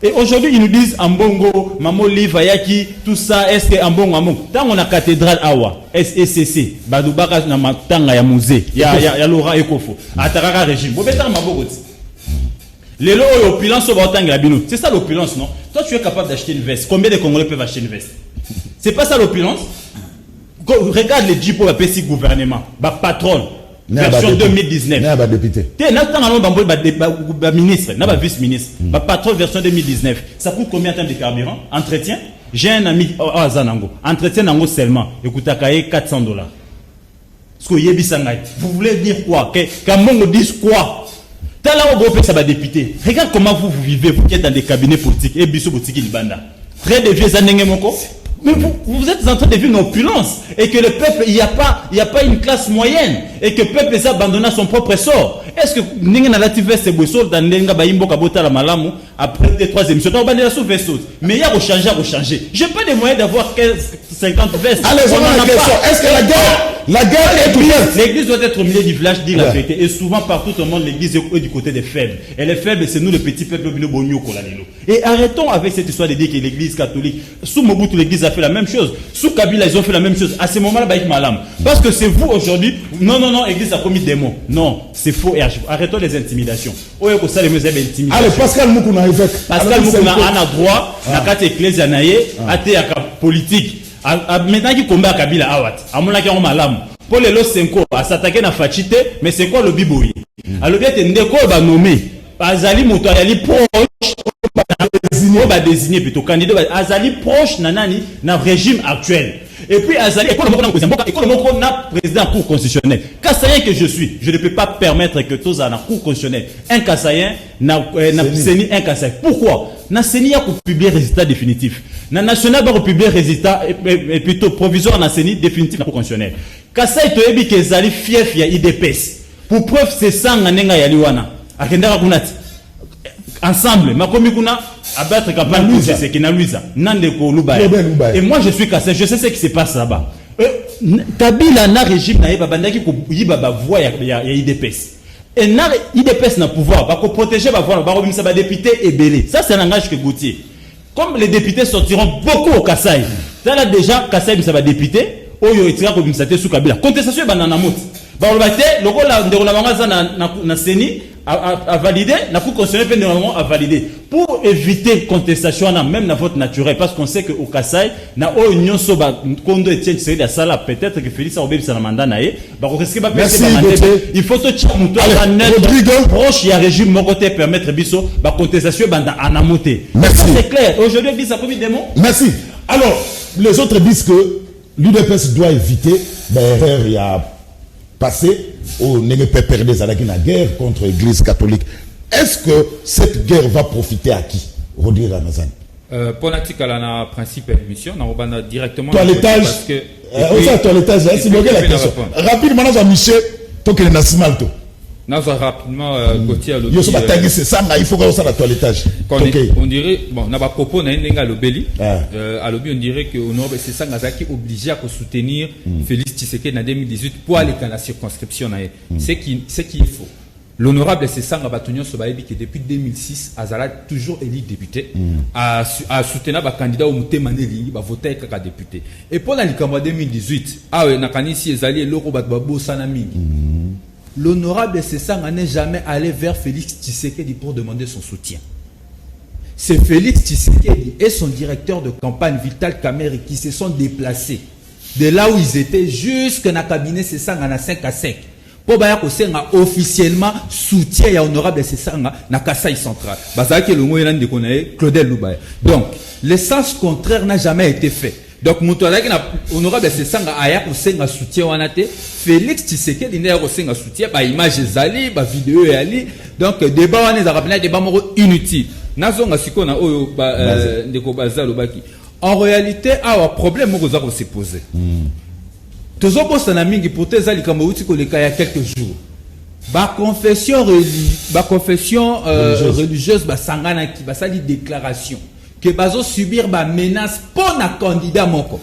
Et aujourd'hui, ils nous disent Ambongo, Mamo Liva Yaki, tout ça, est-ce que Ambongo, tant on a cathédrale Awa, SECC, Badoubaka Namatanga ya musée, ya Laura Ekofo, Ataraka régime, Bobeta Mabogoti. Les lots et opulence au Batang Rabino. C'est ça l'opulence, non? Toi, tu es capable d'acheter une veste. Combien de Congolais peuvent acheter une veste? C'est pas ça l'opulence? Regarde les djipos à PC gouvernement, patron. Version 2019. N'a pas député. Ministre, n'a pas vice-ministre. Patron version 2019. Ça coûte combien en termes de carburant? Entretien? J'ai un ami à Zanango. Entretien nango seulement. Écoutez, $400. Vous voulez dire quoi? Qu'Ambongo dise quoi? T'as là au groupe ça va député. Regarde comment vous vivez, vous qui êtes dans des cabinets politiques. Et biso boutique Libanda. Très de vieux années moko. Mais vous êtes en train de vivre une opulence et que le peuple, il n'y a pas une classe moyenne et que le peuple s'est abandonné à son propre sort. Est-ce que n'enga na ti veste boisson dans n'enga ba imbo kabota la malamu après 2-3 émissions on va la sous veste mais il y a rechanger. J'ai pas les moyens d'avoir 50 vestes. Allez, est-ce que la guerre est ouverte? L'église doit être au milieu du village, dit la vérité. Et souvent partout au monde l'église est du côté des faibles. Et les faibles c'est nous le petit peuple bonio kolalelo. Et arrêtons avec cette histoire de dire que l'église catholique sous Mobutu l'église a fait la même chose. Sous Kabila ils ont fait la même chose. À ce moment-là baïk malam. Parce que c'est vous aujourd'hui. Non, l'église a commis des mots. Non, c'est faux. Arrêtons les intimidations. Allez, Pascal Moukouna évêque. Pascal Moukouna a droit à quatre ecclésies naïe, à politique. Maintenant qui combat Kabila Awat, à mon avis on malam. Pour les lots 5 à s'attaquer na fachité, mais c'est quoi le biboui? Alors bien t'es ndeko ba nommé. Azali moto ali proche désigné plutôt candidat Azali proche nanani na régime actuel. Et puis Azali école moko na président cour constitutionnelle. Kassayen que je suis, je ne peux pas permettre que tous en cour constitutionnelle un Kassayen na Seni un Kassayen. Pourquoi? Na Seni a publié résultat définitif. Na national va publier résultat et plutôt provisoire na Seni définitif na cour constitutionnelle. Kassayen to ebi ke Zali fief ya IDPS. Pour preuve c'est ça nganenga ya liwana. Akendaka kunati. Ensemble, ma komikuna abattre campagne pour c'est qui na Luisa Nandeko Lubaye. Et moi je suis cassé, je sais ce qui se passe là-bas. Kabila na régime na yeba bandaki ko yiba ba voix ya IDPS. Et na IDPS na pouvoir ba ko protéger ba voix ba ko bimisa ba député et belé. Ça c'est un langage que Gauthier. Comme les députés sortiront beaucoup au Kassai. Ça là déjà Kassai bimisa ba député oyo etira ko bimisa te sous Kabila. Contestation banana mot. Ba olbate lokola ndeko na banga na Seni à valider, la Cour constitutionnelle peut normalement à valider pour éviter contestation même dans votre naturel parce qu'on sait que au Kassai na o union soba kondo etien c'est la sala peut-être que Félix Aubé ça mandat naé ba ko risque pas passer il faut to tchamuto à net proche ya régime mon côté permettre biso ba contestation banda anamoté. C'est clair. Aujourd'hui dit ça comme des mots. Merci. Alors les autres disent que l'UDPS doit éviter l'erreur il y a passé au n'est pas perdre la guerre contre l'Église catholique. Est-ce que cette guerre va profiter à qui? Rodrigue Ramazan. Pour la principe émission, on va directement. Toilettage. Parce que. Toilettage. C'est la question. Rapidement, on a Michel. Tant qu'il est national. Rapidement, Gauthier a c'est ça, il faut qu'on la toilettage. On dirait, bon, on a pas propos, on a un lobby. À lobby, on dirait que c'est ça, qui est obligé à soutenir Félix Tshisekedi en 2018 pour aller dans la circonscription. C'est qui est faux. L'honorable c'est ça, que depuis 2006, Azala toujours élu député, a soutenu le candidat au Moutémaneli, a voté comme député. Et pour la 2018, Nakanisi Ezali et Loro Batbabo Sanami. L'honorable Sessanga n'est jamais allé vers Félix Tshisekedi pour demander son soutien. C'est Félix Tshisekedi et son directeur de campagne Vital Kamerhe qui se sont déplacés de là où ils étaient jusqu'à la cabinet Sessanga na 5 à 5 pour officiellement soutien à honorable Sessanga na Kassai central. Bazaki le moyen de connaître Claudel Lubaye. Donc, le sens contraire n'a jamais été fait. Donc Moutoualaki na honorable c'est sanga aya ko senga soutien wanate Félix Tshisekedi n'a ko senga soutien ba image zali ba vidéo yali donc débat wana za rappelé débat moko inutile nazonga sikona oyo ba ndeko bazalo baki en réalité awa problème moko za ko se poser tozo bossa na mingi pour tes ali kama uti ko le kaya quelques jours ba confession religieuse ba sangana ki ba sali déclaration que bazo subir ba menace pour na candidat moko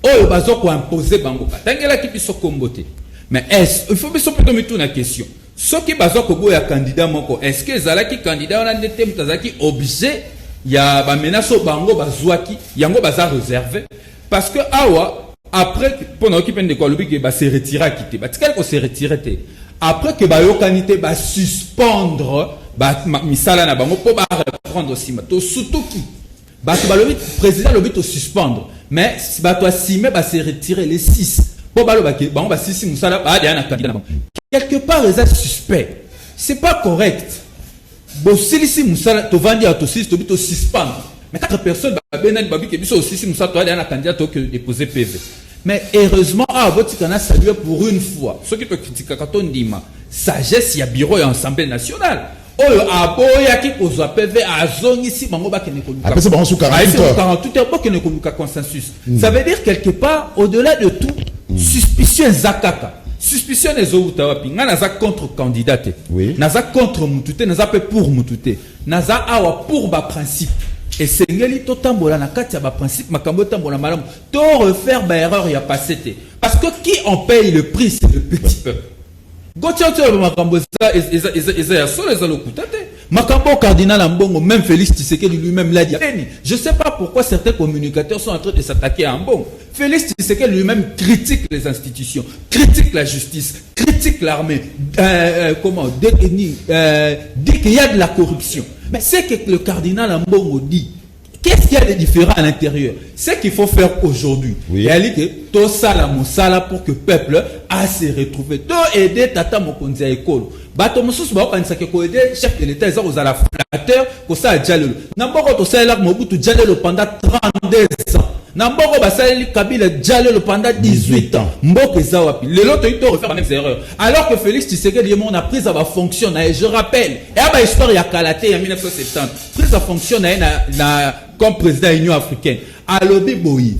oyo bazo ko imposer bango katangela ki biso kombote mais est il faut biso plutôt mettre une question ce qui bazo ko boya candidat moko est-ce que zalaki candidat on a ndete mutazaki obligé ya ba menace bango bazwaki yango baza réservé parce que awa après pendant qui peine de quoi lobi que ba se retirer quitter ba tikal ko se retirer après que ba yokanité ba suspendre ba misala na bango pour ba reprendre aussi to surtout qui ba to ba le président le but suspendre mais si ba to assumer ba se retirer les 6 pour ba le ba bango ba 6 musala ba ya na candidat quelque part les suspect c'est pas correct bo si musala to vandi à to 6 to but suspendre mais 4 personnes ba benani ba bi ke biso aussi si musala to ya na candidat to que déposer PV. Mais heureusement, Abotikana salué pour une fois. Ce qui peut critiquer quand on dit sagesse, il y a bureau et assemblée nationale. Oyo aboya ki kozwa PV azongi si bango ba kene koluka. Après c'est bon sous 48 heures. 48 heures pour kene koluka consensus. Ça veut dire quelque part au-delà de tout suspicion zakaka. Suspicion ezo utawapi nga naza contre candidate. Oui. Naza contre mutute, naza pe pour mutute. Naza awa pour ba principe. Et c'est ngeli to tambola na kati ya ba principe makambo tambola malamu to refaire ba erreur ya passé parce que qui en paye le prix c'est le petit peuple. Gotia to makambo ça ya solo za lokutate makambo cardinal Mbongo même Félix Tshisekedi lui-même l'a dit. Je sais pas pourquoi certains communicateurs sont en train de s'attaquer à Mbongo. Félix Tshisekedi lui-même critique les institutions, critique la justice, critique l'armée, dit qu'il y a de la corruption. Mais c'est que le cardinal Mbongo dit. Qu'est-ce qu'il y a de différent à l'intérieur? C'est qu'il faut faire aujourd'hui. Oui. Il a dit que tout ça la moussala pour que le peuple a se retrouver. Tout aider Tata Mokonzi à l'école. Bato Moussous ba kanisa ke ko aider chef de l'État ils ont la flatteur ko ça Djalelo. Namboko to ça la Mobutu Djalelo pendant 32 ans. Namboko ba ça Kabila Djalelo pendant 18 ans. Mboko za wapi. Le lot to refaire la même erreur. Alors que Félix Tshisekedi on a pris sa fonction et je rappelle, et à histoire ya Kalaté en 1970. Pris sa fonction na comme président de l'Union africaine. À l'obé boyi.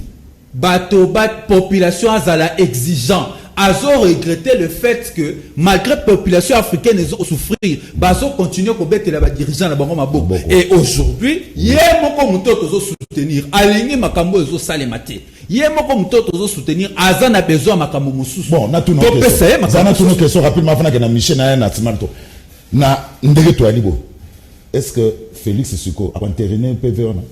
Bato population azala exigeant. Azo regretté le fait que malgré la population africaine ils ont souffrir, bazo continue à mettre les dirigeants là-bas maboko. Et aujourd'hui, yemoko mutoto zo soutenir, aligné makambo zo salemate. Yemoko mutoto zo soutenir, azana besoin makambo mususu. Bon, na tout nos questions. Zana tout nos questions rapidement avant que na Michel na na Timalto. Na ndege to alibo. Est-ce que Félix Tshisekedi a entériné PV on?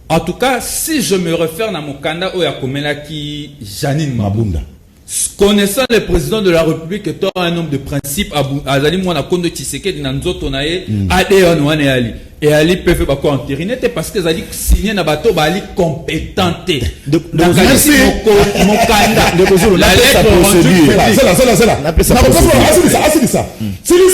En tout cas, si je me réfère à mon candidat ou à Komelaki Janine Mabunda. Connaissant le président de la République étant un homme de principe, Azali Mwana Kondo Tshisekedi Nanzoto Nae, Adeon Wane Ali. Et Ali peut faire quoi entériner parce que Azali signé na bateau Ali compétenté. Merci. Mon candidat. La lettre c'est là. C'est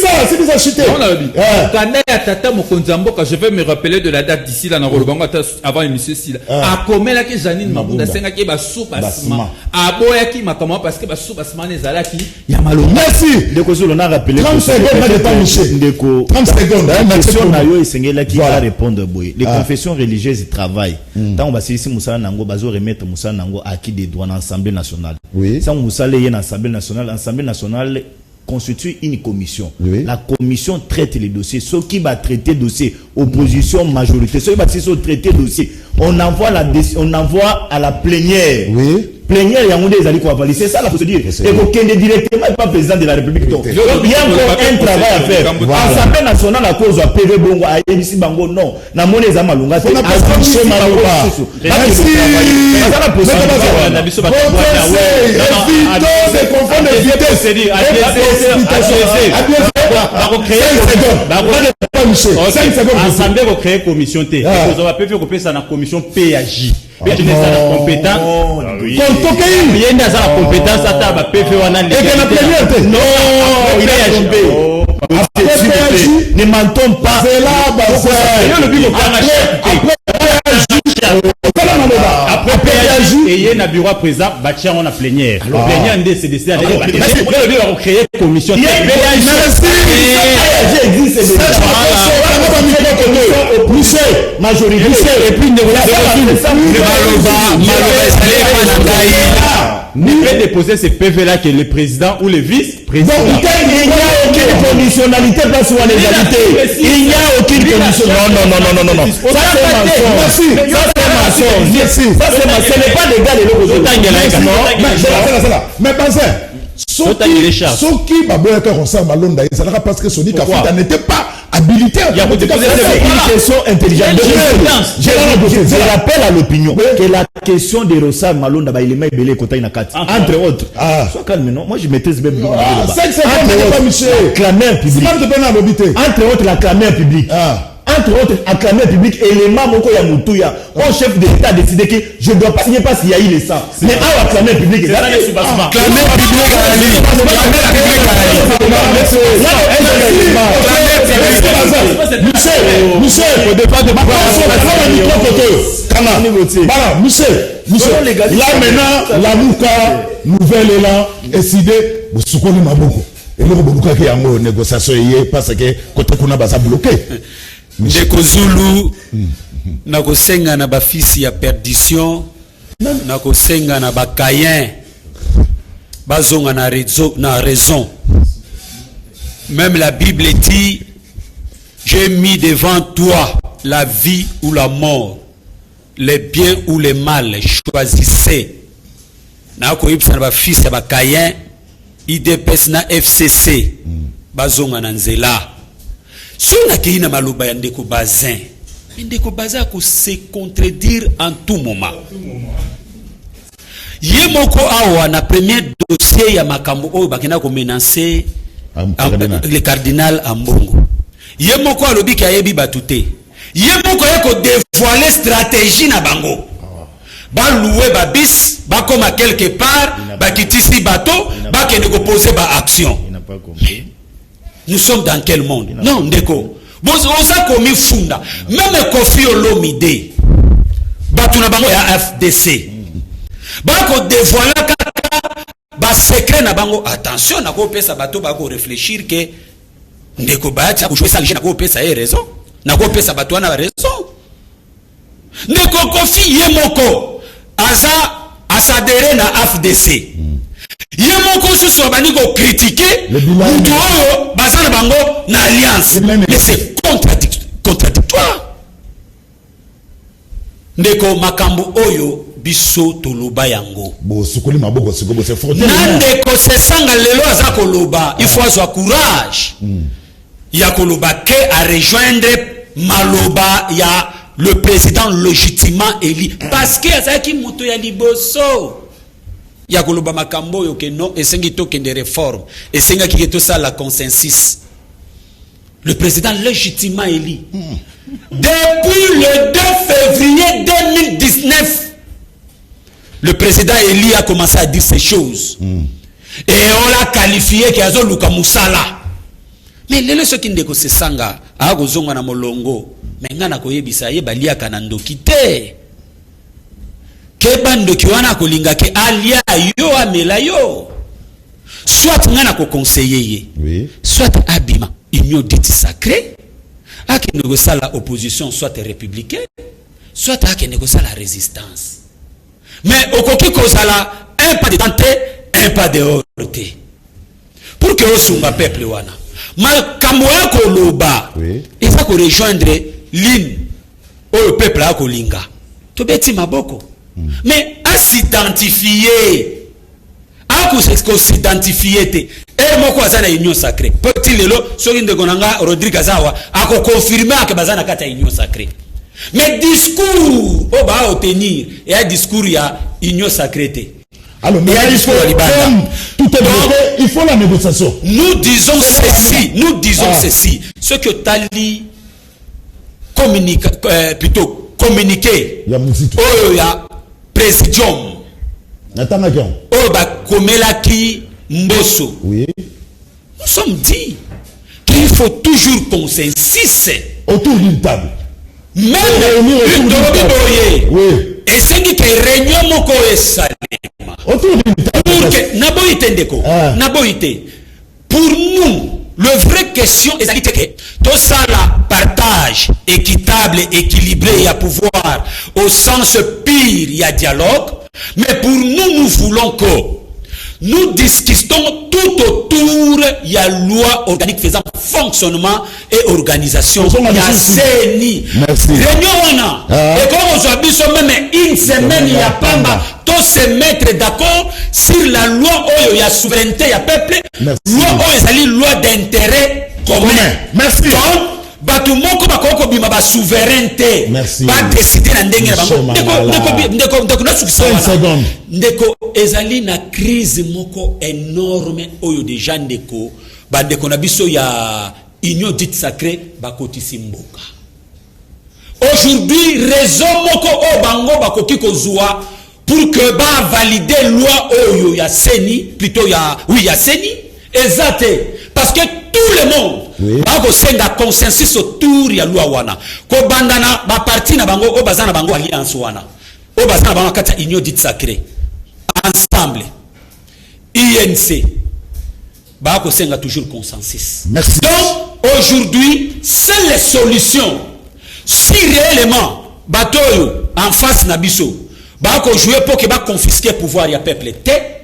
ça chuté. On a dit. Candidat ya Tata Mokonzambo quand je vais me rappeler de la date d'ici là na Rolobango avant émission ici là. A komela ki Janine Mabunda senga ki ba soubasma. Aboya ki makama parce que ba soubasma nezala ki ya malo. Merci. Ndeko Zolo na rappeler 30 secondes na débat Michel. Ndeko 30 secondes. Question na yo esengela qui va répondre boy. Les confessions religieuses ils travaillent. Tant on va saisir Moussa Nango bazo remettre Moussa Nango acquis des droits dans l'Assemblée nationale. Oui. Sans Moussa Leye dans l'Assemblée nationale constitue une commission. Oui. La commission traite les dossiers. Ceux qui va traiter dossier, opposition, majorité. Ceux qui va traiter dossier, on envoie à la plénière. Oui. Plénière, il y a un des alliés qu'on va valider. C'est ça la procédure. Et aucun des directement n'est pas président de la République. Donc, il y a encore un travail à faire. L'Assemblée nationale à cause de PV Bongo, à Ebisi Bango, non. Na mone za malunga. On a pas de Malouba. Merci. Assemblée va créer commission T. On va faire couper ça dans la commission PAJ. PAJ n'est pas la compétence. Il y a une compétence à table. PAJ non, il est tombé. Ne mentons pas. C'est là, le but de après na bureau président bâtir on a plénière plénière ndé c'est décidé à créer commission majorité et puis ne peut déposer ces PV là que le président ou le vice-président. Donc, il n'y a aucune conditionnalité place ou en égalité. Il n'y a aucune conditionnalité. Non. Ça c'est mensonge. Ce n'est pas légal et mais pensez. Soki baboyaka Rosa Malonda ezalaka parce que Sony Kafuta n'était pas habilité à une question intelligente. Je rappelle à l'opinion que la question de Rosa Malonda ba élément belé côté na kati entre autres. Sois calme non, moi je maîtrise même bien. Entre autres la clameur publique. Entre autres, acclamé public, élément moko ya mutuya, un chef d'État a décidé que je ne dois pas signer parce qu'il y a eu le sang. Mais à acclamé public, c'est ça le soubassement. Acclamé public là maintenant, la Mouka, nouvelle élan, décidé, vous soutenez ma beaucoup. Et le Bobuka qui a une négociation parce que côté qu'on a basa bloqué. Ndeko Zulu na kosenga na ba fils ya perdition na kosenga na ba Caïn bazonga na raison. Même la Bible dit j'ai mis devant toi la vie ou la mort, les biens ou les mal, choisissez. Na ko yipsa na ba fils ya ba Caïn IDPS na FCC bazonga na nzela. Si on a qu'il na maloba ya ndeko Bazin, ndeko Bazin ko se contredire en tout moment. Yemoko awa na premier dossier ya makambo oyo bakena ko menacer le cardinal Ambongo. Yemoko alobi ka yebi batute. Yemoko yako dévoiler stratégie na bango. Ba louer ba bis, ba comme à quelque part, ba kitisi bateau, ba kene ko poser ba action. Il n'a pas compris. Nous sommes dans quel monde? Non, ndeko. Vous avez commis funda. Même Kofi Olomide. Batuna bango ya FDC. Bako dévoiler kaka ba secret na bango. Attention, na ko pesa bato bako réfléchir que ndeko ba ya jouer ça na ko pesa e raison. Na ko pesa bato na raison. Ndeko Kofi yemoko asadere na FDC. Yemoko susu bani ko critiquer mutu oyo bazana bango na alliance mais c'est contradictoire. Ndeko makambo oyo biso toloba yango bo sukoli maboko sikobo c'est fort ndeko se sanga lelo aza koloba il faut avoir courage ya koloba ke à rejoindre maloba ya le président légitimement élu parce que azaki moto ya liboso ya koloba makambo yo ke non esengi to kende réforme esenga ki to ça la consensus. Le président légitimement élu depuis le 2 février 2019 le président élu a commencé à dire ces choses et on l'a qualifié qui azo luka musala mais lelo ce qui ndeko se sanga a kozonga na molongo mais ngana koyebisa ye balia kanando kité ke bando ki wana kolinga ke alia yo amela yo soit ngana ko conseiller ye oui. Soit abima union dite sacrée a qui négocie la opposition soit républicaine soit a qui négocie la résistance mais okoki kozala un pas de tante un pas de horte pour que osunga peuple wana makambo ya koloba il faut rejoindre ligne au peuple a kolinga to beti maboko. Mais à s'identifier, à s'identifier, et moi quoi ça na union sacrée. Petit lelo, soki de gonanga Rodrigue Azawa, à confirmer que bazana kata union sacrée. Mais discours, au bas tenir, et un discours il y a union sacrée. Alors, mais tout est donc, il faut la négociation. Nous disons ceci, ce que Tali communique, plutôt communiqué. Il y a Mousito. Oh, il y a Présidium. Oh, bah, Komelaki Mbosso. Oui. Nous sommes dit qu'il faut toujours consensus autour d'une table. Même une oui. Et c'est qui réunion moko esali. Pour nous, le vrai question est que tout ça là, partage équitable, équilibré, il y a pouvoir. Au sens pire, il y a dialogue. Mais pour nous, nous voulons que nous discutons tout autour, il y a loi organique faisant fonctionnement et organisation. Il y a CENI. Réunion on a. Et comme aujourd'hui, même une semaine, il y a pas tous se mettre d'accord sur la loi où il y a souveraineté, il y a peuple. Loi où il y a loi d'intérêt commun. Merci. Donc, batu moko bakoko bima ba souveraineté ba décider na ndenge na bango ndeko ezali na crise moko énorme oyo déjà ndeko ba ndeko na biso ya union dite sacrée bakotisi mboka. Aujourd'hui raison moko o bango bakoki kozwa pour que ba valider loi oyo ya CENI plutôt ya ya CENI exacté parce que tout le monde bako senga consensus autour ya loi wana ko bandana ba parti na bango o bazana bango alliance wana o bazana bango kata union dite sacrée ensemble INC bako senga toujours consensus. Merci. Donc aujourd'hui c'est les solutions si réellement batoyo en face na biso bako jouer pour que ba confisquer pouvoir ya peuple té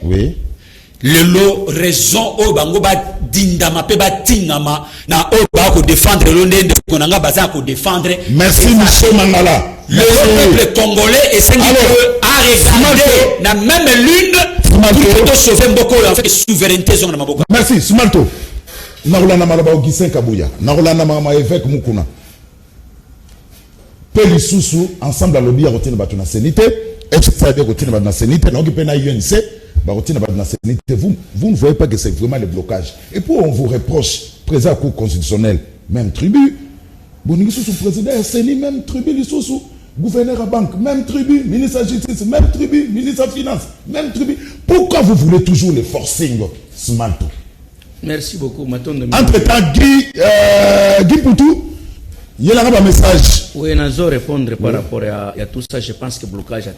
le lot raison au bango ba dindama pe ba tingama na o ba ko défendre le ndende konanga baza ko défendre. Merci monsieur Mangala. Le peuple congolais et c'est à regarder na même lune pour sauver mboko en fait souveraineté zona maboko. Merci Sumalto. Naulana malaba Augustin Kabuya, naulana mama évêque Mukuna. Peli Susu ensemble à lobby à rotine batuna sénité, est-ce que ça veut dire rotine batuna sénité, non qui peine à UNC. Vous ne voyez pas que c'est vraiment le blocage. Et pour on vous reproche, président de la Cour constitutionnelle, même tribu, président SNI, même tribu, gouverneur à banque, même tribu, ministre de la Justice, même tribu, ministre de la Finance, même tribu. Pourquoi vous voulez toujours le forcing, Smalto? Merci beaucoup. Entre-temps, Guy Poutou, il y a un message. Oui, je vais répondre par rapport à tout ça. Je pense que le blocage a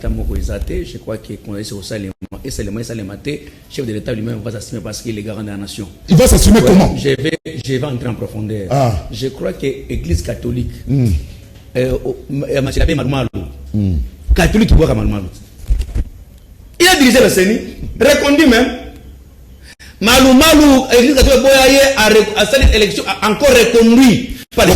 été. Je crois que c'est le chef de l'État lui-même va s'assumer parce qu'il est garant de la nation. Il va s'assumer comment? Je vais entrer en profondeur. Je crois que l'Église catholique, catholique qui voit comme Malmalou. Il a dirigé le CENI, reconduit même. Malou, l'Église catholique a cette élection encore reconduit. Je vais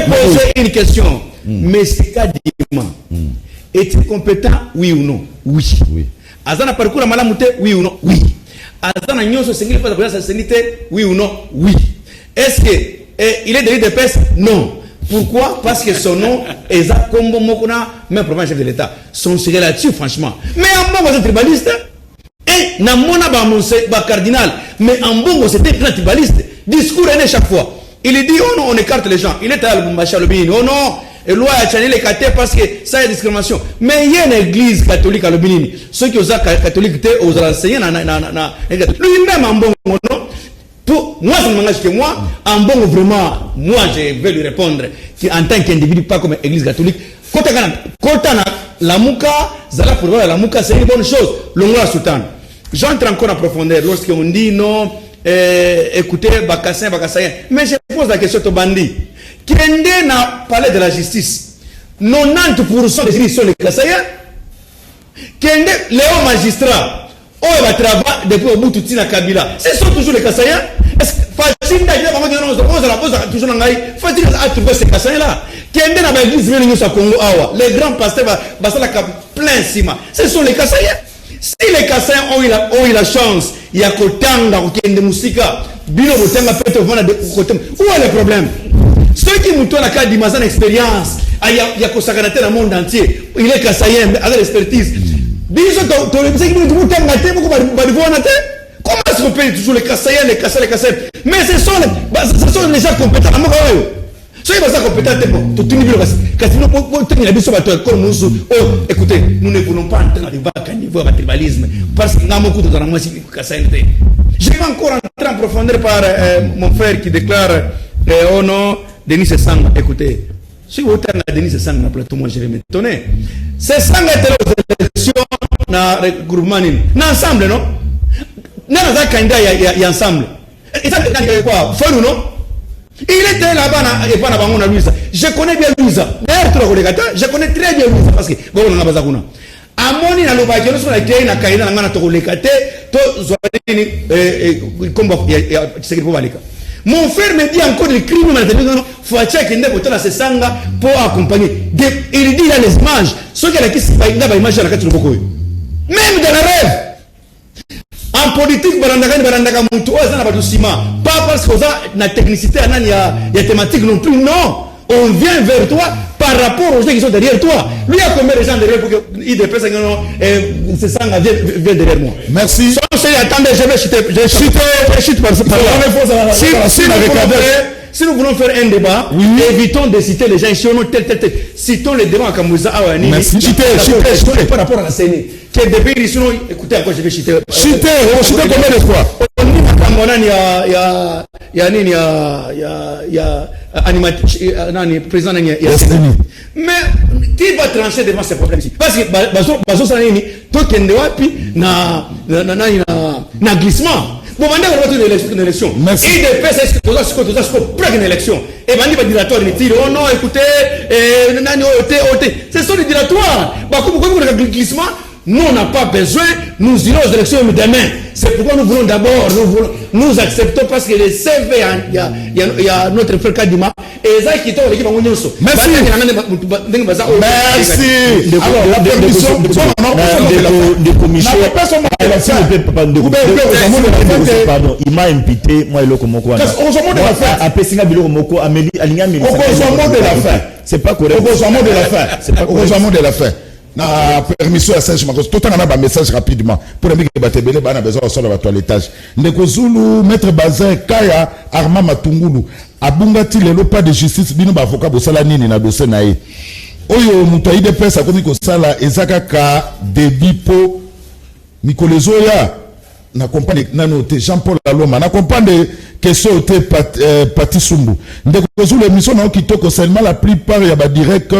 poser une question. Mais c'est quasiment. Est-il compétent, oui ou non? Oui. Azana parcours à Malamouté, oui ou non? Oui. Azana Nyonso Sengil pas de sa sénité, oui ou non? Oui. Est-ce qu'il est délit de peste? Non. Pourquoi? Parce que son nom est Zakombo Mokona, même premier chef de l'État. Son secret là-dessus, franchement. Mais en bon, c'est tribaliste. Et Namona ba cardinal, mais en bon, c'était un tribaliste. Discours est chaque fois. Il dit, oh non, on écarte les gens. Il est à l'Albumbacha-Lobini. Oh non, et loi a changé les cathés parce que ça est discrimination. Mais il y a une église catholique à l'Albumini. Ceux qui ont catholique, aux enseignants, lui-même en bon, non? Pour moi, ça ne m'engage que moi. En bon, vraiment, moi, je vais lui répondre en tant qu'individu, pas comme église catholique. Kotana, la mouka, Zala pour voir la mouka, c'est une bonne chose. L'ongla sultan. J'entre encore en profondeur lorsqu'on dit non, écoutez, Bakassin. Mais je pose la question au bandit. Kende n'a parlé de la justice. 90% des juristes sont les Kassaïens. Kende, les hauts magistrats, oh, il va travailler depuis au bout de Tina Kabila. Ce sont toujours les Kassaïens. Est-ce que Facile d'ailleurs, toujours facile à trouver ces Kassaïens-là. Kende n'a pas église, les grands pasteurs, plein ciment. Ce sont les Kassaïens. Si les Kassaïens ont eu la chance, il y a Kotanga, Kende Moussika, Bino Botanga, Peto Vana de Kotem. Où est le problème? Ceux qui m'ont la carte d'image expérience, il y a Kosakana dans le monde entier. Il est Kassaïen, avec l'expertise. Biso, tu as dit que vous avez dit que vous avez dit comment est-ce qu'on paye toujours les Kassaïens? Mais ce sont les gens compétents. Écoutez, nous ne voulons pas entrer dans le niveau de tribalisme parce que nous avons beaucoup de je vais encore entrer en profondeur par mon frère qui déclare oh non, Denis Sanga. Écoutez, Si vous avez Denis c'est ça na plateau moi je vais m'étonner. C'est ça nga élection na regroupement na ensemble non? Na za candidat ya ensemble. Et ça c'est quoi? Faut non? Il était là-bas et pas na bango na Louisa. Je connais bien Louisa. D'ailleurs trop je connais très bien Louisa parce que bon on a baza kuna. Amoni na lobaki no sona kei na kaina na ngana to lekate to zwani komba ya tseki po balika. Mon frère me dit encore des crimes dans la télévision. Faut checker ndé ko tala sesanga pour accompagner. Il dit là les images, ceux qui la qui pas ngaba image na kati loboko. Même dans la rêve. En politique barandaka mutu ozana ba dosima. Pas parce que ça na technicité anani ya thématique non plus non. On vient vers toi par rapport aux gens qui sont derrière toi. Lui a combien de gens derrière pour qu'il dépasse c'est ça vient derrière moi. Merci. Attendez, je vais chuter par si nous voulons faire un débat, évitons de citer les gens ici, tel. Citons les débats à Kamouza Awani. Merci. Chiter. Par rapport à la CENI. Qui est depuis ici, écoutez encore, je vais chiter. Chiter combien de fois? Président mais qui va trancher devant ces problèmes ici? Parce que Bazo Sanini, toi qui es wapi na glissement. Bon, maintenant, on va faire une élection. Merci. Et des personnes qui une élection. Et maintenant, il va dilatoire, il dit, oh non, écoutez, ce sont des dilatoires. Comme vous avez un glissement, nous, on n'a pas besoin, nous irons aux élections demain. C'est pourquoi nous voulons d'abord, nous acceptons parce que les CV, il y a notre frère Kadima, et ça qui est l'équipe en Union. Merci. Merci. Alors, la permission de commission. Pardon, il m'a imputé, moi, le Komoko. C'est pas correct. De la fin. Na permission à Serge Makos. Tout un message rapidement. Pour les mecs qui battent belé, a besoin de sur le toilettage. Ndeko Zulu, Maître Bazin, Kaya, Arma Matungulu. Abungati le pas de justice, bino ba avocat bosala nini na dossier nae. Oyo muto ide pesa komi ko sala ezaka ka débit po Mikolezo ya na compagnie na noté Jean-Paul Aloma na compagnie question te Pati Sumbu. Ndeko Zulu émission na kitoko seulement la plupart ya ba direct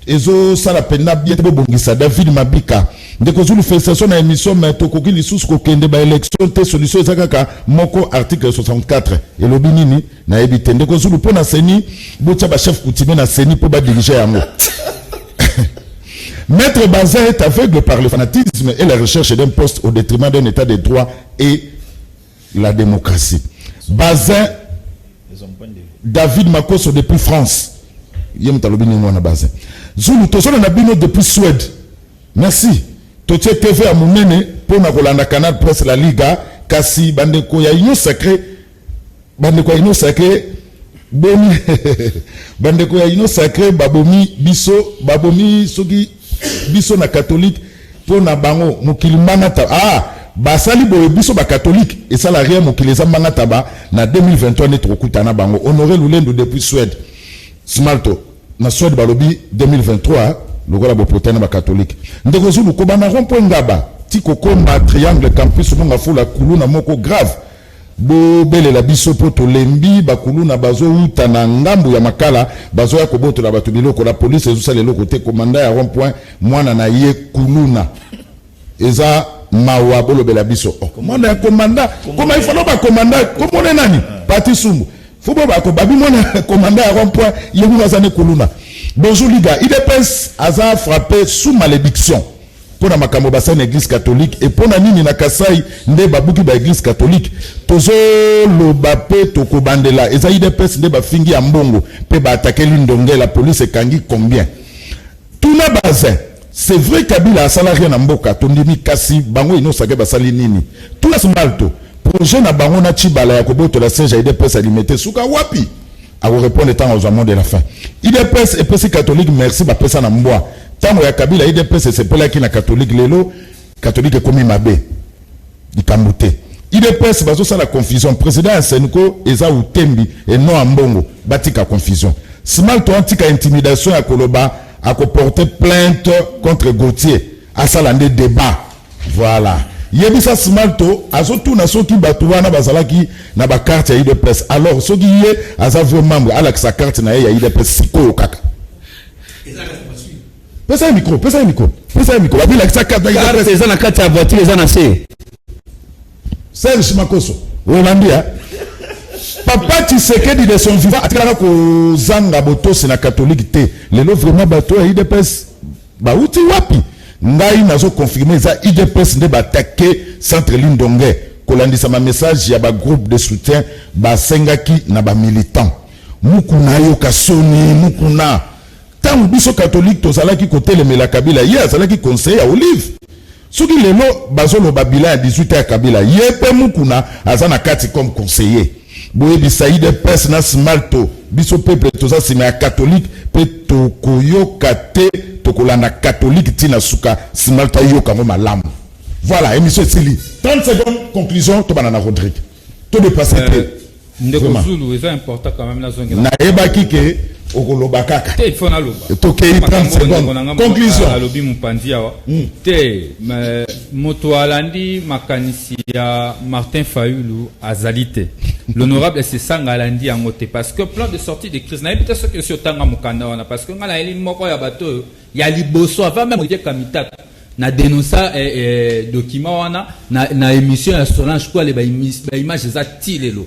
ezo sala pena bien bongisa David Mabika ndeko Zulu félicitations na émission mais tokoki lisusu ko kende ba élection te solution ezaka moko article 64 et lobi nini na ebite ndeko Zulu pona seni botia ba chef coutumier na seni pour ba diriger yango. Maître Bazin est aveugle par le fanatisme et la recherche d'un poste au détriment d'un état de droit et la démocratie. Bazin David Makoso depuis France. Yem talobi ni mwana Bazin. Zulu tozona na bino depuis Suède. Merci. Totie TV à Mounene pour na kolanda Canal Presse la Liga kasi bandeko ya union sacré bomi bandeko ya union sacré babomi soki biso na catholique pour na bango mokili mangata basali boye biso ba catholique et ça la rien mokili za mangata ba na 2023 ne trokuta na bango Honoré Lulendo depuis Suède. Smalto na Suède balobi 2023 lokola bo potana ba catholique ndeko Zulu ko bana rompo ngaba tiko komba triangle campus monga fula kuluna moko grave bo bele la biso poto lembi ba kuluna bazo uta na ngambu ya makala bazo ya koboto la batu biloko la police ezo sala loko te commandant ya rond point mwana na ye kuluna eza mawa bolo bela biso mwana ya commandant koma ifalo ba commandant komone nani Pati Sumbu Fubo ba ko babi mona commandant à rond-point yebu bazane kuluna. Bonjour Liga, IDPS a frappé sous malédiction pour la makambo basane église catholique et pour na nini na Kasai nde babuki ba église catholique tozo lo bape toko bandela eza IDPS nde ba fingi ya mbongo pe ba attaquer l'indonge la police ekangi combien. Tuna Bazin, c'est vrai Kabila a salarié na mboka tondimi kasi bango inosake basali nini. Tuna Smalto projet na bango na chibala ya koboto la Serge IDPS alimité suka wapi a vous répondre temps aux amants de la fin. IDPS et PC catholique merci ba pesa na mboa tango ya Kabila IDPS c'est pour la qui na catholique lelo catholique comme mabe dikamute IDPS bazo sa la confusion président Senko eza utembi et non ambongo batika confusion Small to antika intimidation à Koloba a porter plainte contre Gauthier à salande débat voilà yebisa Smalto azotu na soki bato wana bazalaki na ba carte ya IDPS. Alors soki ye aza vraiment membre ala sa carte na ya IDPS siko kaka. Pesa micro. Babi la sa carte ya IDPS eza na carte ya voiture eza na se. Serge Makoso. Olambia. Papa Tshisekedi de son vivant atikala ko zanga botosi na catholique te. Lelo vraiment bato ya IDPS ba uti wapi? Ngai nazo confirmer za IDPS nde battaquer centre Lindonge kolandisa ma message ya ba groupe de soutien ba sengaki na ba militant mukuna yo kasoni mukuna tangu biso catholique tozalaki kotelemela Kabila ye azalaki conseiller ya Olive soki lelo bazolo babila ya 18 ya Kabila ye pe mukuna azana kati comme conseiller boye bisa IDPS na Smalto biso peuple toza sima ya catholique pe tokoyoka te tokolanda catholique tina suka Smalto yoka mo malamu. Voilà, émission Sili. 30 secondes, conclusion, to banana Rodrigue. To dépasser. Ndeko Zulu, c'est important quand même la zone. Na ebaki ke okolobakaka. Te ifona loba. To ke 30 secondes. Conclusion. Alobi mupandia wa. Te moto alandi makanisi ya Martin Fayulu azalite. L'honorable c'est sanga alandi en moté parce que plan de sortie de crise na peut-être ce que sur tanga mukanda wana parce que ngala eli moko ya bato ya liboso avant même de kamita na dénonça document wana na émission ya Solange quoi les ba image za tilelo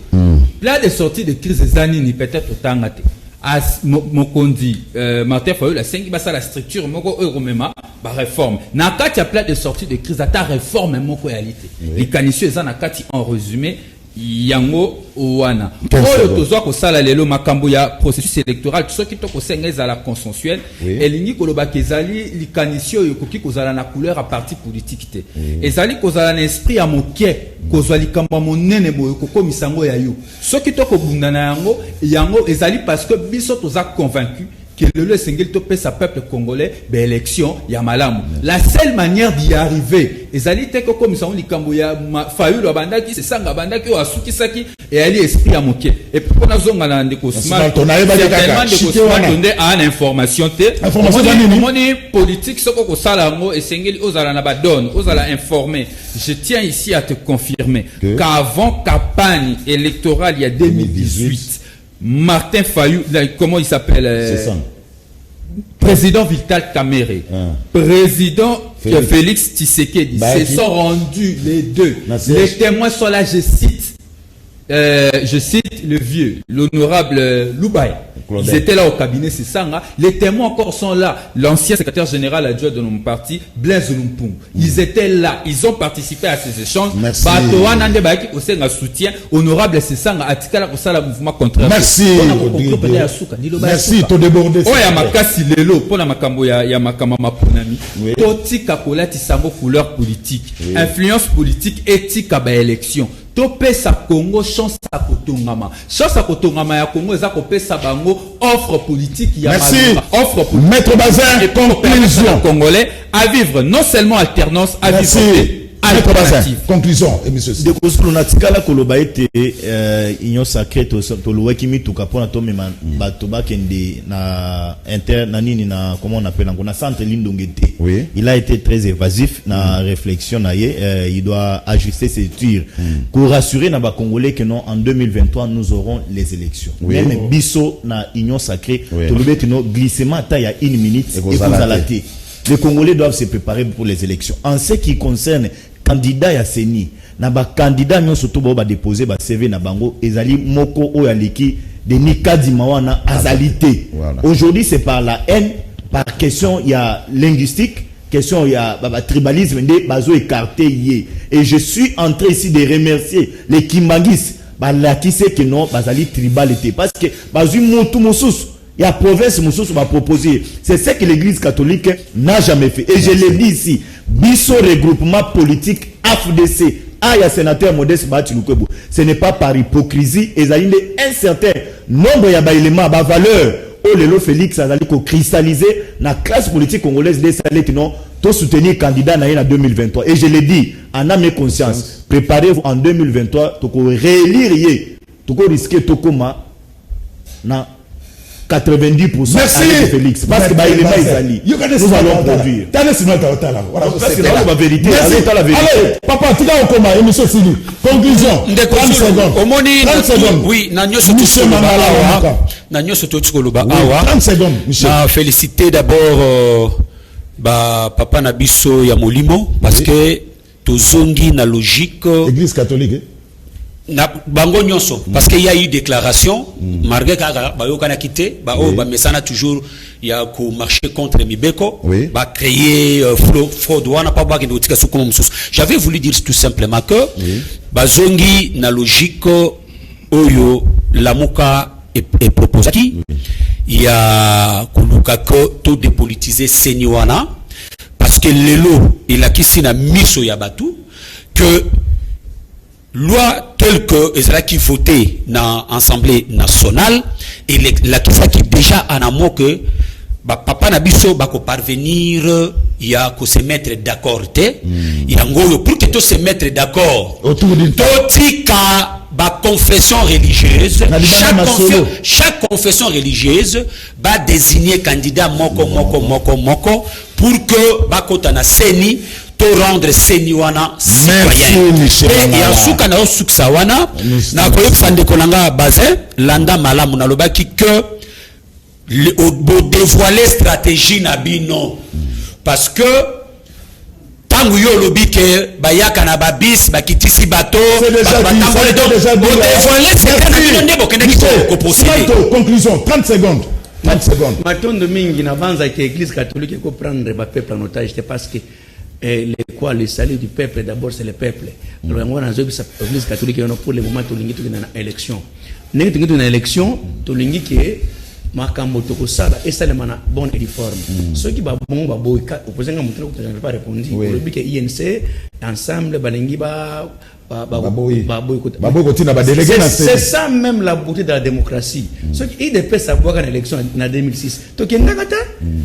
plan de sortie de crise zani ni peut-être tanga te as mokondi Martin Fayulu la 5 basa la structure moko euromema ba réforme na kati ya plan de sortie de crise ata réforme moko réalité les canisieux za na kati en résumé yango wana oyo tozwa kosala lelo makambo ya processus électoral soki to kosenga ezala consensuel elingi koloba kezali likanisio oyo koki kozala na couleur à parti politique te ezali kozala na esprit ya mokie kozwa likambo monene boyo kokomisa ngo ya yo soki to kobunda na yango ezali parce que biso toza convaincu que le single topé sa peuple congolais be élection ya malamu la seule manière d'y arriver ezali te ko komisa on likambo ya Fayulu bandaki c'est sanga bandaki o asuki saki et ali esprit ya moke et puis on a zonga na ndeko smart on a donné à information te moni politique soko ko sala ngo et single ozala na badone ozala informer je tiens ici à te confirmer qu'avant campagne électorale il y a 2018 Martin Fayulu, comment il s'appelle président Vital Kamerhe, président Félix Tshisekedi, se sont rendus les deux. Les témoins sont là, je cite le vieux, l'honorable Loubaï. Ils étaient là au cabinet, c'est ça. Les témoins encore sont là. L'ancien secrétaire général adjoint de notre parti, Blaise Lumpung. Ils étaient là. Ils ont participé à ces échanges. Merci. Soutien. Honorable, c'est ça. Atikala Kosala mouvement contraire. Merci. Merci. To débordé. Oh, ya makasi lelo. Pour la makambo ya makama mapunami. Toti kakolati sango couleur politique. Influence politique, éthique à ba élection. Topesa Congo chance à kotongama. Chance à kotongama ya Congo eza kopesa bango offre politique ya maluma. Offre politique. Maître Bazin et conclusion congolais à vivre non seulement alternance à vivre conclusion émission de kozulu na tikala koloba ete union sacrée to lowaki mituka pona to mema bato bakende na inter na nini na comment on appelle na centre Lindonge te il a été très évasif na réflexion na ye il doit ajuster ses tirs pour rassurer na ba congolais que non en 2023 nous aurons les élections même biso na union sacrée to lobeti no glissement ta ya 1 minute et vous allez les Congolais doivent se préparer pour les élections. En ce qui concerne candidat ya Seni, na ba candidat nyonso to ba déposer ba CV na bango ezali moko o ya leki de Nikadi Mawana azalité. Aujourd'hui c'est par la haine, par question il y a linguistique, question il y a tribalisme de bazo écarté yé. Et je suis en train ici de remercier les Kimbangis la qui sait que non bazali tribalité parce que bazu motu mosus il y a province Moussous va proposer. C'est ce que l'église catholique n'a jamais fait. Et je l'ai dit ici. Bisso regroupement politique AFDC. Il y a sénateur Modeste Batiloukwebo. Ce n'est pas par hypocrisie. Et il y a un certain nombre de éléments, de valeurs. Oh, Lélo Félix a cristallisé la classe politique congolaise des salés qui n'ont tout soutenir candidat en 2023. Et je l'ai dit, en âme et conscience, préparez-vous en 2023, pour réélire, pour risquer Tokoma, na 90% merci avec Félix. Parce que bah, il est pas Isali. Nous allons produire. T'as sinon t'as là. Voilà, c'est la vérité. Merci. La vérité. Allez, papa, tu vas au coma, émission Sili. Conclusion. 30 secondes. 30 secondes. Oui, Nanyo Sotokoloba. 30 secondes, Michel. Féliciter d'abord papa Nabiso ya Molimo parce que tozongi na logique Église catholique. Na bango nyonso parce qu'il y a eu déclaration malgré kaka bayoka na quitté ba mesana toujours il y a ko marcher contre Mibeko ba créer fraude wana pa ba kindotika suko msusu. J'avais voulu dire tout simplement que bazongi na logique oyo lamuka est proposé qui il y a kuluka ko tout dépolitiser seniwana parce que lelo il a kisi na miso ya batu que loi telle que Israël qui votait dans l'Assemblée nationale et la qui déjà en amont que papa Nabiso va parvenir il y a que se mettre d'accord il y a pour que tout se mettre d'accord autour d'une confession religieuse chaque confession religieuse va désigner candidat moko pour que bakota na seni to rendre seniwana citoyen et ensuite na osuksa wana na koyebisa ndeko nanga bazin landa malamu na lobaki que dévoiler stratégie na bino parce que tangu yo lobi ke bayaka na babis bakitisi bato batambole donc dévoiler c'est na bino ndebo kende ko procéder. Conclusion 30 secondes. 30 secondes. Matondo mingi na banza que l'église catholique ko prendre ba peuple en otage c'est parce que le salut du peuple d'abord c'est le peuple. Alors on a l'église catholique pour le moment tolingi to na élection. Nenge tolingi to na élection tolingi ke makambo to kosala et ça le mana bonne réforme. Ceux qui ba bon ba boy opposé nga montre que je n'ai pas répondu. Le but que INC ensemble balingi ba c'est ça même la beauté de la démocratie. Ce qui IDP savoir en élection en 2006.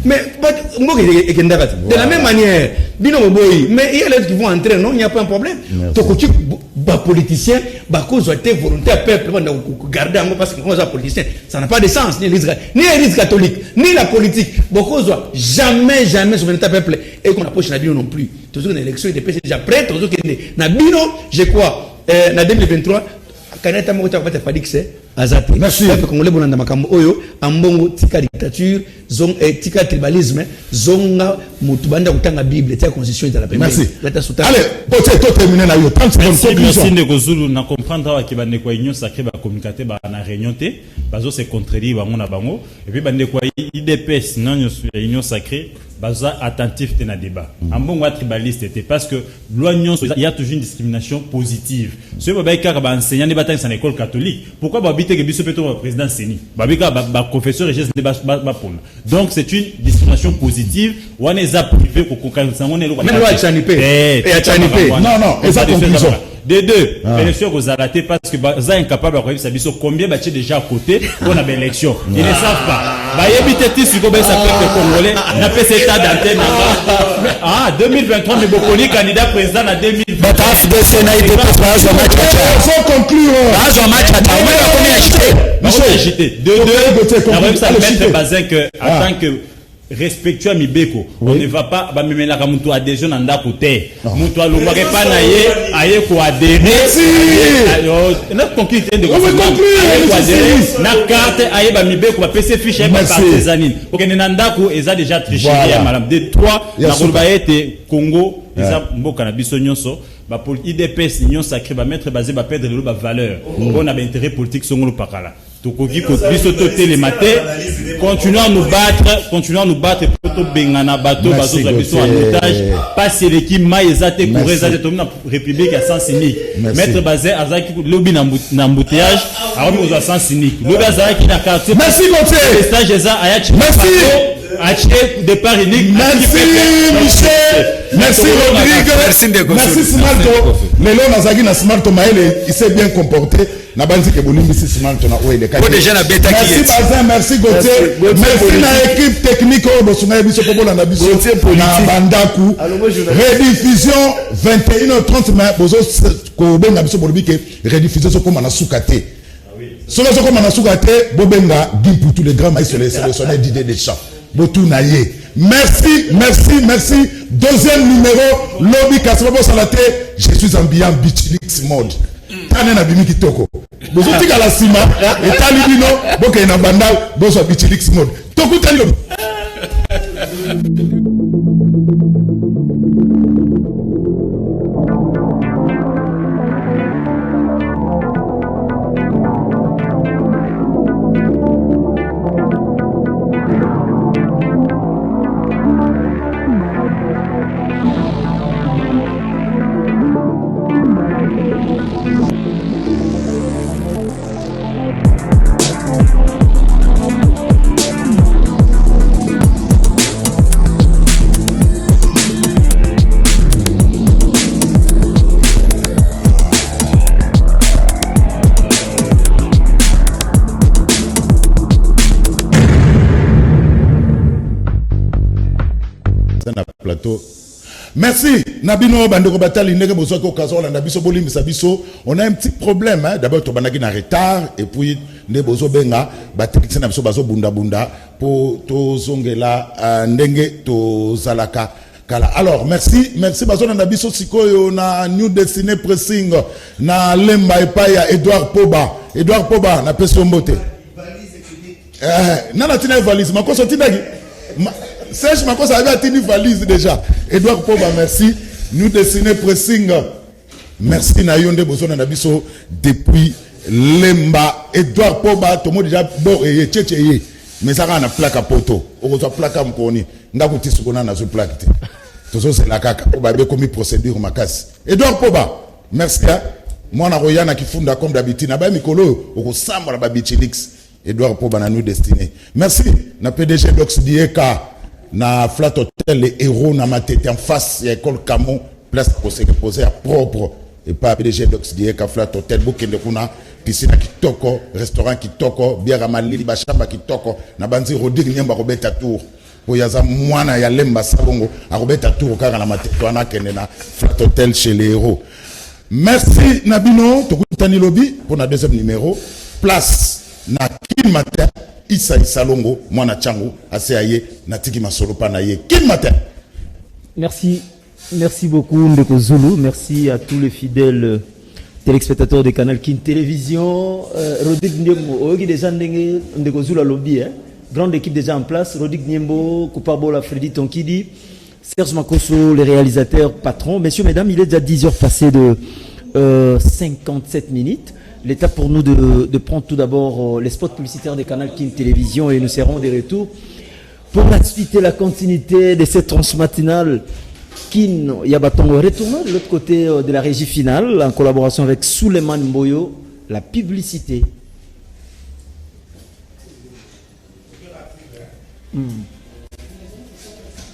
Mais de la même manière, mais il y a les qui vont entrer, non, il n'y a pas un problème. Donc, politicien, cause de volonté à peuple, garder un mot parce que les politiciens, ça n'a pas de sens, ni l'Église catholique, ni la politique. Beaucoup jamais souveraineté peuple et qu'on approche la Bino non plus. Toujours une élection, IDP c'est déjà prêt, toujours na Bino, je crois. En 2023, Kaneta Mokota va pas dire que c'est Azati. Merci. Congolais bonanda makambo oyo ambongo tika dictature, zong tika tribalisme, zonga mutubanda kutanga Bible, tika constitution de la paix. Merci. Allez, peut-être terminer là yo 30 secondes conclusion. Merci Ndeko na comprendre wa ki bande ko union sacrée ba communiquer ba na réunion té, bazo se contredire bango na bango et puis bande ko IDPS non union sacrée baza attentif te na débat. Ambongo tribaliste était parce que l'union il y a toujours une discrimination positive. Ce ba ka ba enseignant ne bataille en école catholique. Pourquoi ba bité que biso peto président Seni? Ba bika ba confesseur religieuse de ba pona. Donc c'est une discrimination positive. On est à privé ko kokanisa on est lo. Même loi Chanipé. Et à Chanipé. Non, et ça conclusion. Des deux, l'élection vous arrêtez parce que ça incapable de savoir combien de déjà à côté pour la élection. Ils ne savent pas. Bah, il sur combien ça fait que Congolais n'a pas cet état d'antenne. Ah, 2023, mais beaucoup de candidats présidents en 2023. Faut conclure. De deux, mettre Bazin que, en tant que respectueux à Mibeko, on ne va pas me la kamuto adhésion dans la côté. Muto a l'ouvré pas naïe, aïe quoi adhérer. Merci. Notre conclusion de na carte aïe ba Mibeko ba PC fiche ba partisane. Ok nenandako eza déjà triché madame. De trois na kolbaete Congo, eza mboka na biso nyonso. Ba pour IDPS union sacrée ba mettre basé ba perdre le ba valeur. On a intérêt politique songolo pakala. Tokoki ko biso toté les matins, continuons à nous battre pour to bengana bateau bateau la biso en otage, passer l'équipe maïzate pour réaliser la République à sens unique. Maître basé azaki lobby na embouteillage, alors nous à sens unique. Lobby azaki na quartier. Merci Gauthier. Le stage eza ayachi. Merci. Acheter départ unique. Merci Michel. Merci Rodrigue. Merci Smarto. Lelo nazaki na Smarto Maël, il s'est bien comporté. Merci Bazin, merci Gauthier, merci na équipe technique na Bandaku. Rediffusion 21h30 mais bozo ko benga biso bolobi ke rediffusion so comme na sukate. Solo comme Manasugate, Bobenga, Guy pour tous les grands maïs sélectionnés d'idées des champs. Botou Naye. Merci. Deuxième numéro, Lobby Kassobo Salate, je suis ambiant Bichilix mode. Tane na bimi kitoko. Bozo tika la sima, et talibino, boke na bandal, bozo Bichilix mode. Toku tani. Merci. Nabino Bandoko Batali Nege Bosoko Kazola Nabiso Bolim Sabiso. On a un petit problème. Hein? D'abord, Tobanagi en retard. Et puis, Nebozo Benga, Batik Nabiso Bazo Bunda Bunda. Pour Tozongela, Ndenge, Tozalaka. Alors, merci Bazo Nabiso Sikoyo na New Destiny Pressing. Na Lemba Epaya, Edouard Poba, na Peso Mbote. Nana Tina valise. Ma cosa Tinagi. Serge Makos avait une valise déjà. Edouard Poba, merci. Nous dessiner pressing. Merci Nayonde Bozona Nabiso depuis Lemba. Edouard Poba, tout le monde déjà bon et tchétché. Mais ça a une plaque à poteau. On reçoit plaque à m'koni. N'a pas dit ce qu'on a dans ce plaque. Tout ça c'est la caca. On va bien commis procédure ma casse. Edouard Poba, merci. Moi na Royana qui fonda comme d'habitude. Na ba mikolo au ressemble à Babichilix. Edouard Poba na nous destiné. Merci. Na PDG Dox Dieka. Na Flat Hotel, les héros na matete en face, il y a école Camon, place pour se reposer à propre. Et pas PDG Dox Dieka Flat Hotel, Bokende Kuna, piscine qui toko, restaurant qui toko, bière à Malili, Bachamba qui toko, na banzi Rodig Nyamba Robeta Tour. Pour yaza mwana ya lemba sabongo, à Robeta Tour, car na matete, na kenena Flat Hotel chez les héros. Merci Nabino, Tokutani Lobby, pour notre deuxième numéro. Place na Kin Matin. Issa Longo, Mwana Chango, Aseaye, Natiki Masolo Panaye. Quel matin? Merci beaucoup Ndeko Zulu. Merci à tous les fidèles téléspectateurs de Canal Kin Télévision. Rodik Niembo, Ogi déjà Ndeko Zulu à lobby, grande équipe déjà en place. Rodik Niembo, Kupabola, Freddy Tonkidi, Serge Makoso, les réalisateurs, patrons. Messieurs, mesdames, il est déjà 10 heures passées de 57 minutes. L'étape pour nous de prendre tout d'abord les spots publicitaires des canaux Kin Télévision et nous serons de retour pour la suite et la continuité de cette transmatinale Kin Yabaton. Retournons de l'autre côté de la régie finale en collaboration avec Souleymane Mboyo, la publicité.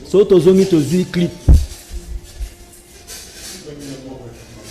Soto Zomi Tozu clip.